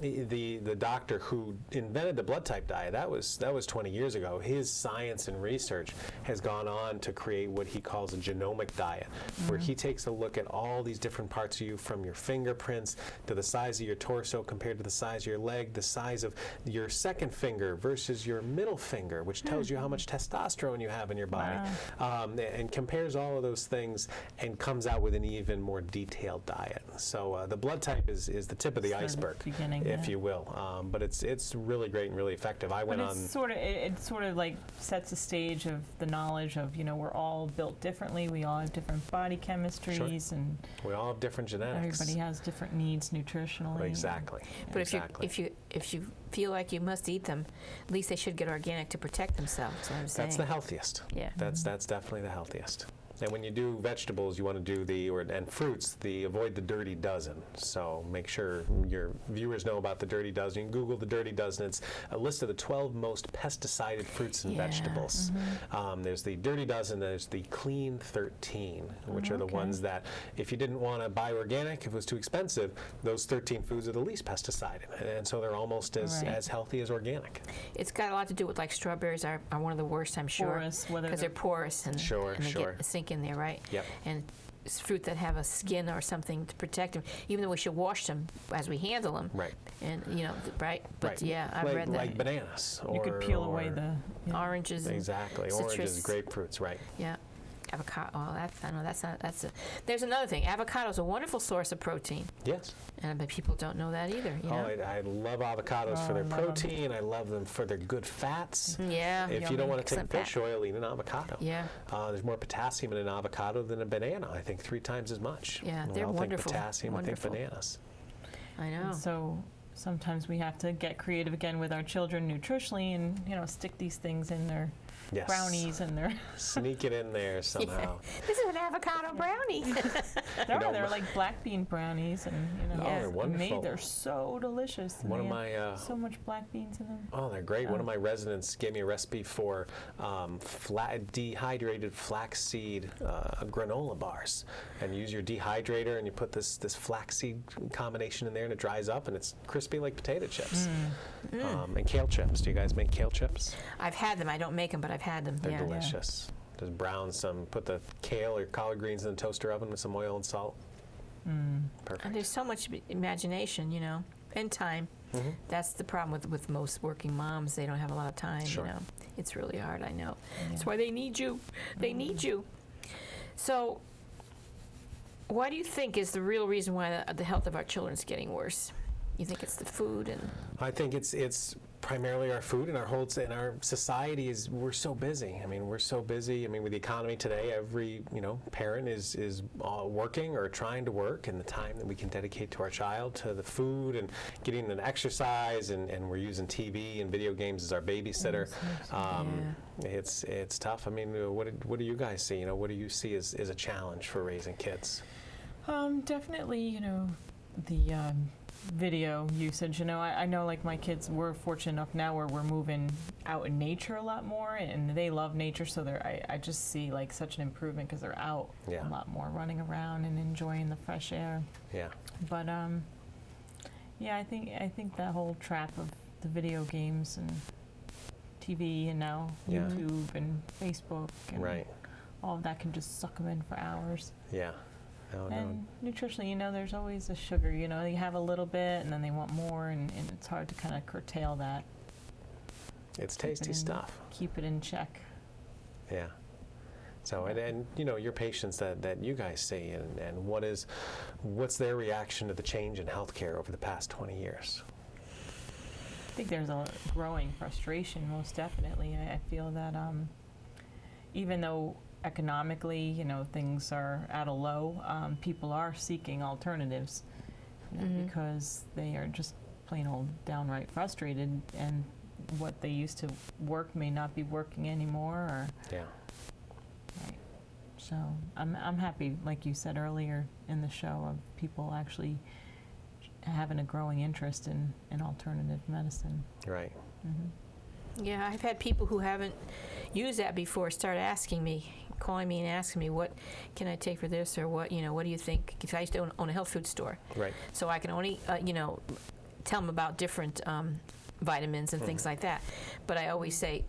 The doctor who invented the blood type diet, that was 20 years ago. His science and research has gone on to create what he calls a genomic diet, where he takes a look at all these different parts of you, from your fingerprints to the size of your torso compared to the size of your leg, the size of your second finger versus your middle finger, which tells you how much testosterone you have in your body, and compares all of those things and comes out with an even more detailed diet. So the blood type is the tip of the iceberg, beginning, if yeah. you will. But it's really great and really effective. I went But on. it sort of like sets a stage of the knowledge of, we're all built differently. We all have different body chemistries, and We all have different genetics. everybody has different needs nutritionally. Exactly. but exactly. if you feel like you must eat them, at least they should get organic to protect themselves. That's what I'm saying. That's the healthiest. Yeah. That's definitely the healthiest. And when you do vegetables, you want to do and fruits, avoid the dirty dozen. So make sure your viewers know about the dirty dozen. You can Google the dirty dozen. It's a list of the 12 most pesticided fruits and Yeah. vegetables. There's the dirty dozen. There's the clean 13, which are the Okay. ones that, if you didn't want to buy organic, if it was too expensive, those 13 foods are the least pesticided, and so they're almost Right. as healthy as organic. It's got a lot to do with, like, strawberries are one of the worst, I'm sure, Porous, whether because they're porous and, Sure, and they sure. get sink in there, right? Yep. And it's fruit that have a skin or something to protect them, even though we should wash them as we handle them. Right. And right. But Right. yeah, I've like, read that. like bananas. You could peel away the Oranges. And Exactly. citrus. Oranges, grapefruits, right. Yeah. Avocado. Oh, I know that's not. There's another thing. Avocado is a wonderful source of protein, Yes. and but people don't know that either. You know? I love avocados for Oh, their I love 'em. protein. I love them for their good fats. Yeah. If you Yummy. don't want to take Excellent fish fat. oil, eat an avocado. Yeah. There's more potassium in an avocado than a banana. I think 3 times as much. Yeah, We they're all wonderful. think potassium, Wonderful. we think bananas. I know. So sometimes we have to get creative again with our children nutritionally, and stick these things in their Yes. brownies and their. Sneak it in there somehow. This is an avocado brownie. They're like black bean brownies, and Yeah. they're wonderful. They're so delicious. and One of they have my so much black beans in them. Oh, they're great. One of my residents gave me a recipe for dehydrated flaxseed granola bars. And you use your dehydrator, and you put this flaxseed combination in there, and it dries up, and it's crispy like potato chips. And kale chips. Do you guys make kale chips? I've had them. I don't make them, but I've had them. They're yeah. delicious. Just brown some, put the kale or collard greens in the toaster oven with some oil and salt. Perfect. And there's so much imagination, and time. That's the problem with most working moms. They don't have a lot of time. Sure. It's really hard. I know. That's why they need you. They need you. So, why do you think is the real reason why the health of our children is getting worse? You think it's the food and? I think it's primarily our food, and our society we're so busy. We're so busy. With the economy today, every parent is working or trying to work, and the time that we can dedicate to our child, to the food and getting an exercise, and we're using TV and video games as our babysitter. It's tough. What do you guys see? What do you see as a challenge for raising kids? Definitely, the video usage. I know, like, my kids, we're fortunate enough now where we're moving out in nature a lot more, and they love nature, so I just see, like, such an improvement because they're out a lot more, running around and enjoying the fresh air. Yeah. But Yeah, I think that whole trap of the video games and TV and now Yeah. YouTube and Facebook and Right. all of that can just suck them in for hours. Yeah. No, no. And nutritionally, there's always a sugar. You have a little bit and then they want more, and it's hard to kind of curtail that. It's Keep it tasty in- stuff. Keep it in check. Yeah. So, and your patients that you guys see, and what's their reaction to the change in healthcare over the past 20 years? I think there's a growing frustration, most definitely. I feel that even though economically, things are at a low, people are seeking alternatives because they are just plain old downright frustrated, and what they used to work may not be working anymore. Or, Yeah. right. So I'm happy, like you said earlier in the show, of people actually having a growing interest in alternative medicine. Right. Yeah, I've had people who haven't used that before start asking me, calling me and asking me, what can I take for this, or what do you think? Because I used to own a health food store. Right. So I can only, tell them about different vitamins and things like that. But I always say,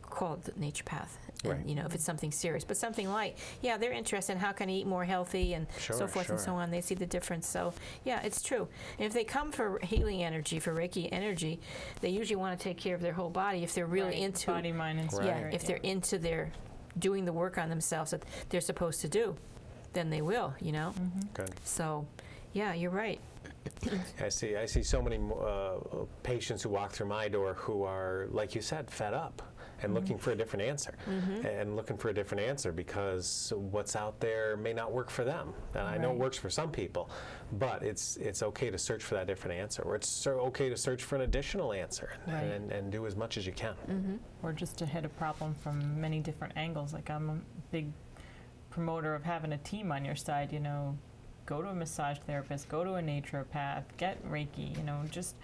call the naturopath. And, Right. if it's something serious. But something light, yeah, they're interested in how can I eat more healthy and so forth and so on. They see the difference. So, yeah, it's true. And if they come for healing energy, for Reiki energy, they usually want to take care of their whole body if they're really Right. into Body, mind, and Right. spirit. if they're into their doing the work on themselves that they're supposed to do, then they will, Good. So, yeah, you're right. I see so many patients who walk through my door who are, like you said, fed up and looking for a different answer, and looking for a different answer because what's out there may not work for them. And I know it Right. works for some people, but it's okay to search for that different answer, or it's okay to search for an additional answer, Right. and do as much as you can. Or just to hit a problem from many different angles. Like, I'm a big promoter of having a team on your side. Go to a massage therapist, go to a naturopath, get Reiki. Just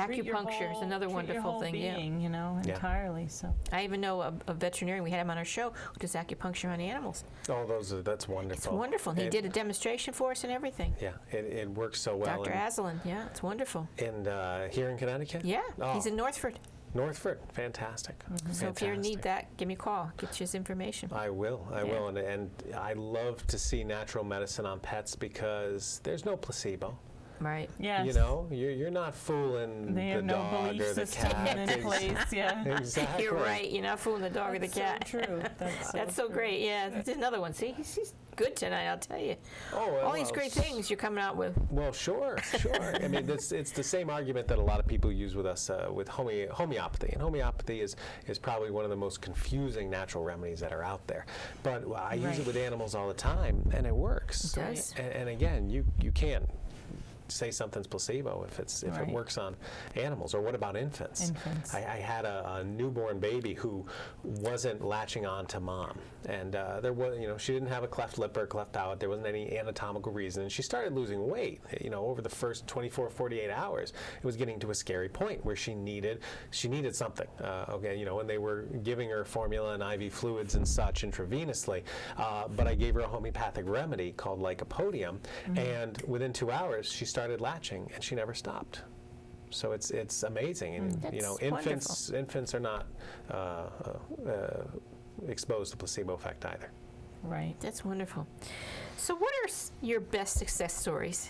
treat your Acupuncture is whole- another treat your wonderful whole thing. Yeah. being, Yeah. entirely. So I even know a veterinarian. We had him on our show who does acupuncture on animals. Oh, that's wonderful. It's wonderful. And he did a demonstration for us and everything. Yeah, it works so well. Dr. Aslan. Yeah, it's wonderful. And here in Connecticut? Yeah, Oh, he's in Northford. Northford. Fantastic. So if you Fantastic. need that, give me a call. Get you his information. I will. I Yeah. will. And I love to see natural medicine on pets because there's no placebo. Right. yes, You're not fooling they the have no dog belief or the system cat. in place. Yeah, Exactly. You're right. You're not fooling the dog or the That's cat. So true. That's so true. great. Yeah, that's another one. See, he's good tonight, I'll tell you. Oh, well, All these great things you're coming out with. Well, sure. I mean, it's the same argument that a lot of people use with us with homeopathy. And homeopathy is probably one of the most confusing natural remedies that are out there. But I use it Right. with animals all the time, and it works. It does. And again, you can't say something's placebo if it Right. works on animals. Or what about infants? Infants. I had a newborn baby who wasn't latching on to mom, and there was, she didn't have a cleft lip or a cleft palate. There wasn't any anatomical reason, and she started losing weight. Over the first 24, 48 hours, it was getting to a scary point where she needed something. And they were giving her formula and IV fluids and such intravenously, but I gave her a homeopathic remedy called Lycopodium, and within 2 hours she started latching, and she never stopped. So it's amazing, and That's infants are not exposed to placebo effect either. Right. That's wonderful. So what are your best success stories?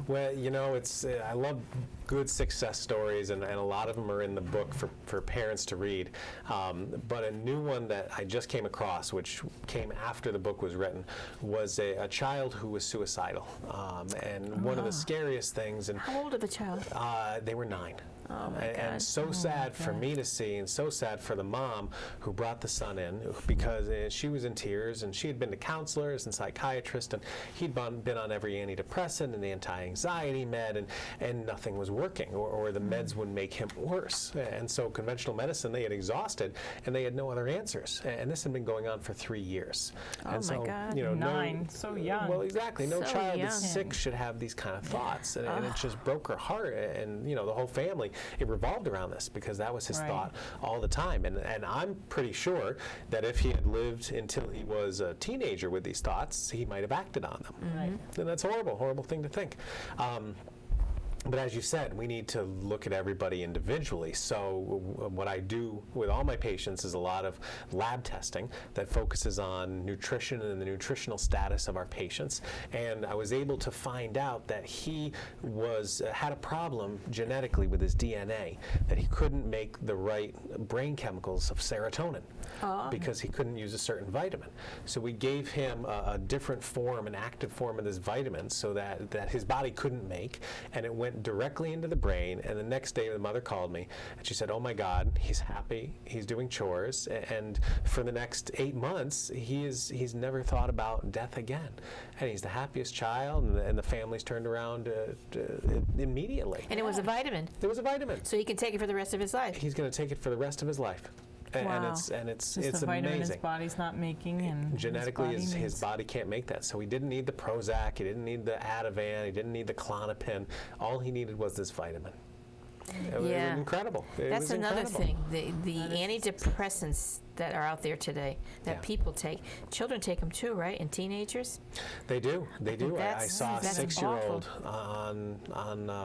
Well, it's I love good success stories, and a lot of them are in the book for parents to read. But a new one that I just came across, which came after the book was written, was a child who was suicidal. And one of the scariest things, and How old is the child? they were 9. Oh, my and God. so sad for me to see, and so sad for the mom who brought the son in, because she was in tears, and she had been to counselors and psychiatrists, and he'd been on every antidepressant and anti-anxiety med, and nothing was working, or the meds would make him worse. And so conventional medicine they had exhausted, and they had no other answers. And this had been going on for 3 years. Oh, and my so, God. 9, so young. Well, exactly. No So child young. that's sick should have these kind of thoughts, and it just broke her heart. And the whole family, it revolved around this because that was his Right. thought all the time. And I'm pretty sure that if he had lived until he was a teenager with these thoughts, he might have acted on them. Right. And that's a horrible thing to think. But as you said, we need to look at everybody individually. So what I do with all my patients is a lot of lab testing that focuses on nutrition and the nutritional status of our patients. And I was able to find out that he had a problem genetically with his DNA, that he couldn't make the right brain chemicals of serotonin because he couldn't use a certain vitamin. So we gave him a different form, an active form of this vitamin, so that his body couldn't make, and it went directly into the brain. And the next day the mother called me and she said, "Oh my God, he's happy, he's doing chores, and for the next 8 months he's never thought about death again, and he's the happiest child, and the family's turned around immediately." And it was a vitamin. It was a vitamin. So he can take it for the rest of his life. He's going to take it for the rest of his life. Wow. And it's Just a vitamin amazing. his body's not making, and Genetically, his his body can't make that. So he didn't need the Prozac, he didn't need the Ativan, he didn't need the Klonopin. All he needed was this vitamin. It was incredible. That's another thing. The antidepressants that are out there today that people take. Children take them too, right? And teenagers? They do. They do. I saw a that's 6-year-old on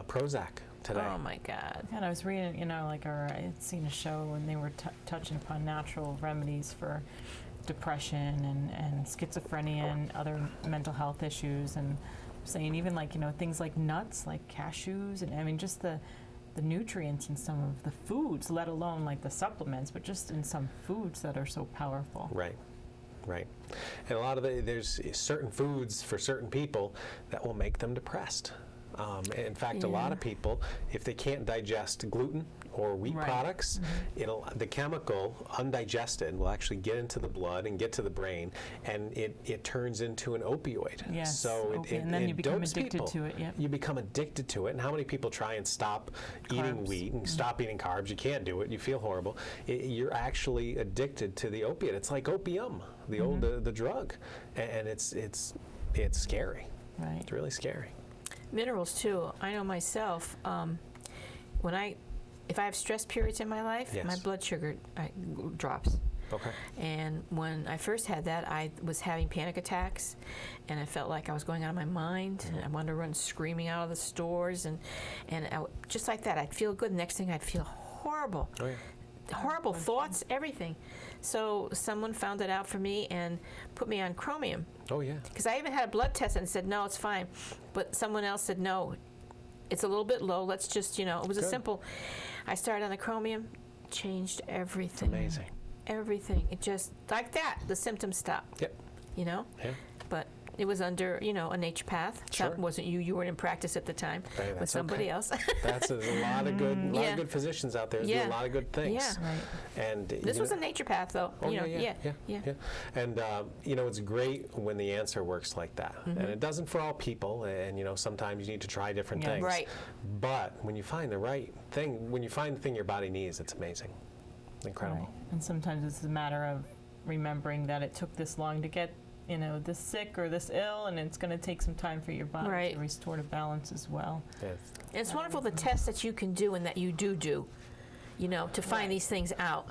Prozac today. Oh my God. And I was reading, I had seen a show when they were touching upon natural remedies for depression and schizophrenia and other mental health issues, and saying even things like nuts, like cashews, and I mean just the nutrients in some of the foods, let alone like the supplements, but just in some foods that are so powerful. Right. And a lot of there's certain foods for certain people that will make them depressed. In fact, a lot of people, if they can't digest gluten or wheat products, the chemical undigested will actually get into the blood and get to the brain, and it turns into an opioid. Yes. So and then you become dopes addicted people. to it. Yep. You become addicted to it. And how many people try and stop eating wheat and stop eating carbs? You can't do it. You feel horrible. You're actually addicted to the opiate. It's like opium, the old the drug, and it's scary. Right. It's really scary. Minerals too. I know myself. If I have stress periods in my life, my blood sugar drops. Okay. And when I first had that, I was having panic attacks, and I felt like I was going out of my mind. And I wanted to run screaming out of the stores, and just like that, I'd feel good. The next thing, I'd feel horrible. Oh, yeah. Horrible thoughts, everything. So someone found it out for me and put me on chromium. Oh, yeah. Because I even had a blood test and said, no, it's fine. But someone else said, no, it's a little bit low. Let's just, it was a simple. I started on the chromium, changed everything. Amazing. Everything. It just, like that, the symptoms stopped. Yep. Yeah. But it was under, a naturopath. Sure. It wasn't you. You weren't in practice at the time. Hey, with somebody else. That's a lot of good physicians out there who do a lot of good things. Yeah. Right. And This was a naturopath, though. Oh, yeah. And it's great when the answer works like that. And it doesn't for all people. And sometimes you need to try different things. Right. But when you find the right thing, when you find the thing your body needs, it's amazing. Incredible. Right. And sometimes it's a matter of remembering that it took this long to get this sick or this ill, and it's going to take some time for your body to restore to balance as well. Yes. It's wonderful the tests that you can do and that you do, to find these things out.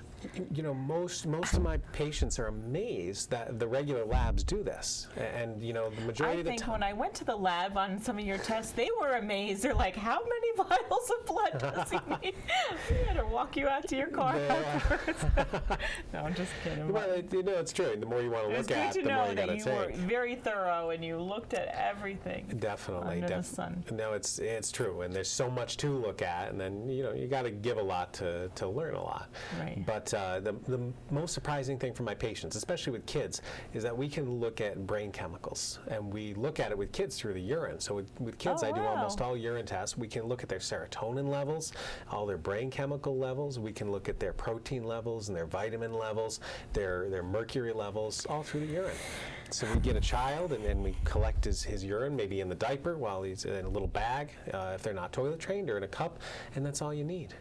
Most of my patients are amazed that the regular labs do this, and the majority of the time. I think when I went to the lab on some of your tests, they were amazed. They're like, "How many vials of blood does he need?" We had to walk you out to your car afterwards. No, I'm just kidding. Well, it's true. The more you want to look at, the more you got to take. It's good to know that you were very thorough and you looked at everything. Definitely, under the sun. No, it's true, and there's so much to look at, and then you got to give a lot to learn a lot. Right. But the most surprising thing for my patients, especially with kids, is that we can look at brain chemicals, and we look at it with kids through the urine. So with kids, I do almost all urine tests. We can look at their serotonin levels, all their brain chemical levels. We can look at their protein levels and their vitamin levels, their mercury levels, all through the urine. So we get a child, and we collect his urine, maybe in the diaper while he's in a little bag, if they're not toilet trained, or in a cup, and that's all you need.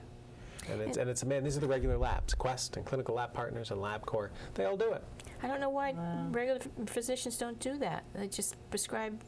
And it's these are the regular labs, Quest and Clinical Lab Partners and LabCorp. They all do it. I don't know why regular physicians don't do that. They just prescribe,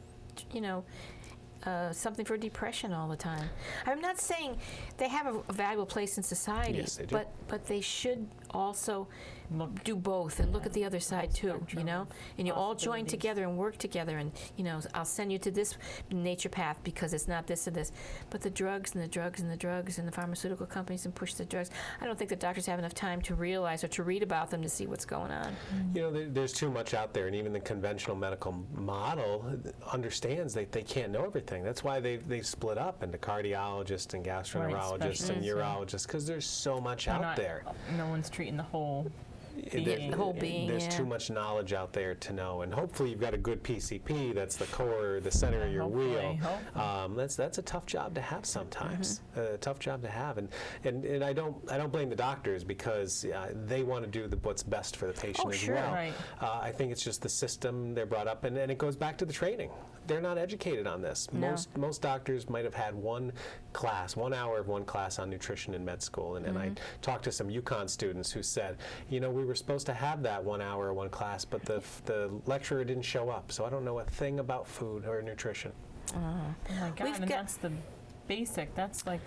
something for depression all the time. I'm not saying they have a valuable place in society, Yes, they do. but they should also Look. do both and look at the other side too, Spectrum you know? And you all join possibilities. together and work together, and, you know, I'll send you to this naturopath because it's not this or this. But the drugs and the drugs and the drugs and the pharmaceutical companies and push the drugs, I don't think the doctors have enough time to realize or to read about them to see what's going on. You know, there's too much out there, and even the conventional medical model understands they can't know everything. That's why they've split up into cardiologists and gastroenterologists and specialists, yeah. urologists, because there's so much They're out not- there. No one's treating the whole being. The whole being, There's yeah. too much knowledge out there to know, and hopefully you've got a good PCP that's the core, the center of your wheel. Hopefully. That's a tough job to have sometimes. A tough job to have, and I don't blame the doctors because they want to do what's best for the patient Oh, as sure. well. Right. I think it's just the system they're brought up, and it goes back to the training. They're not educated on this. No. Most doctors might have had one hour of one class on nutrition in med school, and I talked to some UConn students who said, you know, we were supposed to have that 1 hour or one class, but the lecturer didn't show up, so I don't know a thing about food or nutrition. Oh my God, We've and got- that's the basic. That's like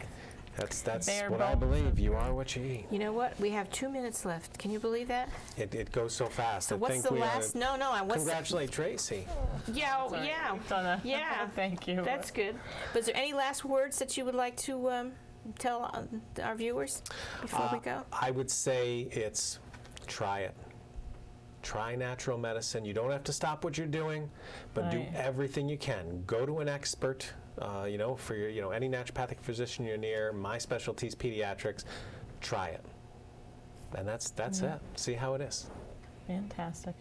That's Bare what I bones. believe. You are what you eat. You know what? We have 2 minutes left. Can you believe that? It goes so fast. So I what's think the we ought last? to No, I what's congratulate Tracy. Yeah, Sorry, yeah, we've done a- yeah. Thank you. That's good. But is there any last words that you would like to tell our viewers before we go? I would say it's try it. Try natural medicine. You don't have to stop what you're doing, but do Right. everything you can. Go to an expert. You know, for your, you know, any naturopathic physician you're near. My specialty is pediatrics. Try it, and that's it. See how it is. Fantastic.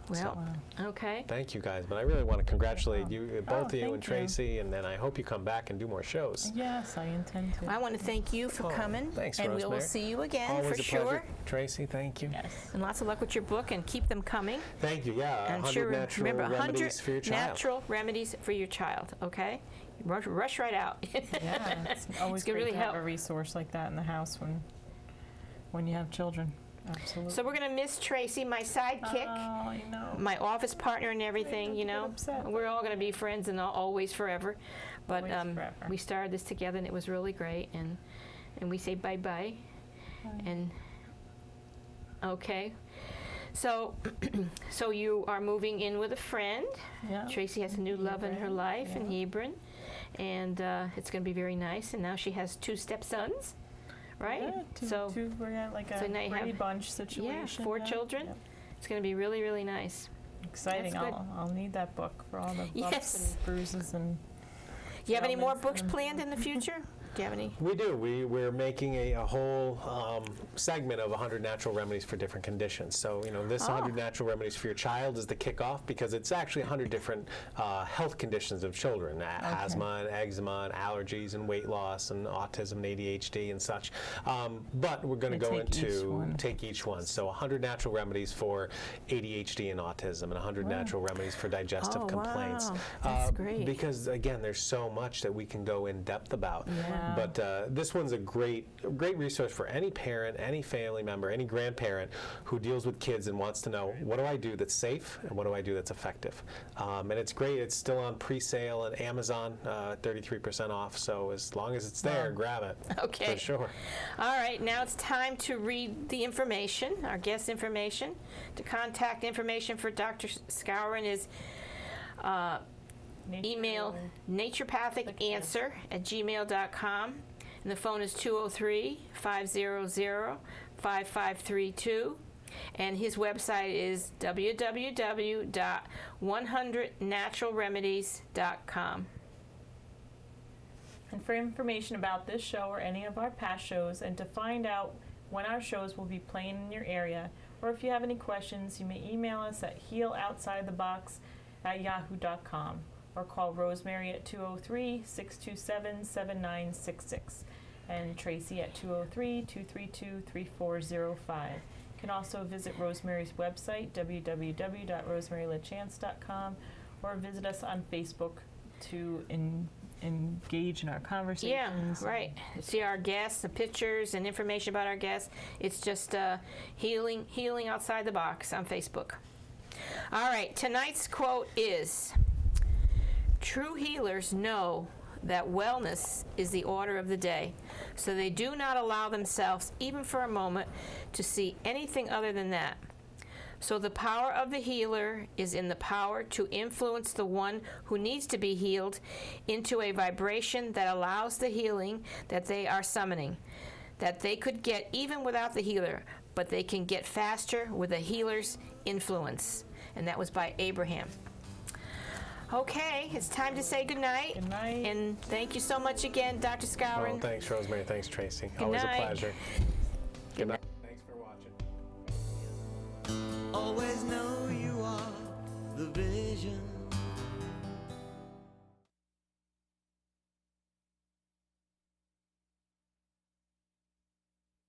Well, Wow. okay. Thank you guys, but I really want to congratulate you, both of you thank and you. Tracy, and then I hope you come back and do more shows. Yes, I intend to. I want to thank you for Oh, coming, thanks, and we will Rosemary. see you again Always for a sure. pleasure. Tracy, thank you. Yes. And lots of luck with your book, and keep them coming. Thank you. Yeah, And 100 sure, natural remember, remedies for your child. natural remedies for your child. Okay, rush right out. Yeah, it's always gonna great really to have help. a resource like that in the house when you have children. Absolutely. So we're gonna miss Tracy, my sidekick. Oh, I know. My office partner and everything, you Don't get know. upset. We're all going to be friends and always forever. But Always forever. we started this together and it was really great. And we say bye-bye. And okay. So so you are moving in with a friend. Yeah. Tracy has a new love in her Hebron, life in yeah. Hebron. And it's going to be very nice. And now she has 2 stepsons, right? Yeah, two, we're at like so a now you Brady have- Bunch situation. 4 now. children. Yep. It's going to be really, really nice. Exciting. That's good. I'll need that book for all the bumps Yes. and bruises and. Do you have any more ailments books and- planned in the future? Do you have any? We do. We're making a whole segment of 100 natural remedies for different conditions. So, you know, this 100 natural remedies for your child is the kickoff because it's actually 100 different health conditions of children. Asthma and eczema and allergies and weight loss and autism and ADHD and such. But we're going to You go take each into one. take each one. So 100 natural remedies for ADHD and autism and 100 natural remedies for digestive Oh, complaints. wow. That's great. Because, again, there's so much that we can go in depth about. Yeah. But this one's a great resource for any parent, any family member, any grandparent who deals with kids and wants to know, what do I do that's safe and what do I do that's effective? And it's great. It's still on pre-sale on Amazon, 33% off. So as long as it's there, grab it. Okay. For sure. All right, now it's time to read the information, our guest information. To contact information for Dr. Skowron is email naturopathicanswer@gmail.com, and the phone is 203-500-5532, and his website is www.100naturalremedies.com. And for information about this show or any of our past shows, and to find out when our shows will be playing in your area, or if you have any questions, you may email us at healoutsidethebox@yahoo.com, or call Rosemary at 203-627-7966, and Tracy at 203-232-3405. You can also visit Rosemary's website, www.rosemarylachance.com, or visit us on Facebook to engage in our Yeah, conversations. right. See our guests, the pictures and information about our guests. It's just healing outside the box on Facebook. All right, tonight's quote is, "True healers know that wellness is the order of the day, so they do not allow themselves, even for a moment, to see anything other than that. So the power of the healer is in the power to influence the one who needs to be healed into a vibration that allows the healing that they are summoning, that they could get even without the healer, but they can get faster with a healer's influence. And that was by Abraham. Okay, it's time to say goodnight. Good night. And thank you so much again, Dr. Skowron. Oh, thanks, Rosemary. Thanks, Traci. Always night. a pleasure. Good night. Thanks for watching. Always know you are the vision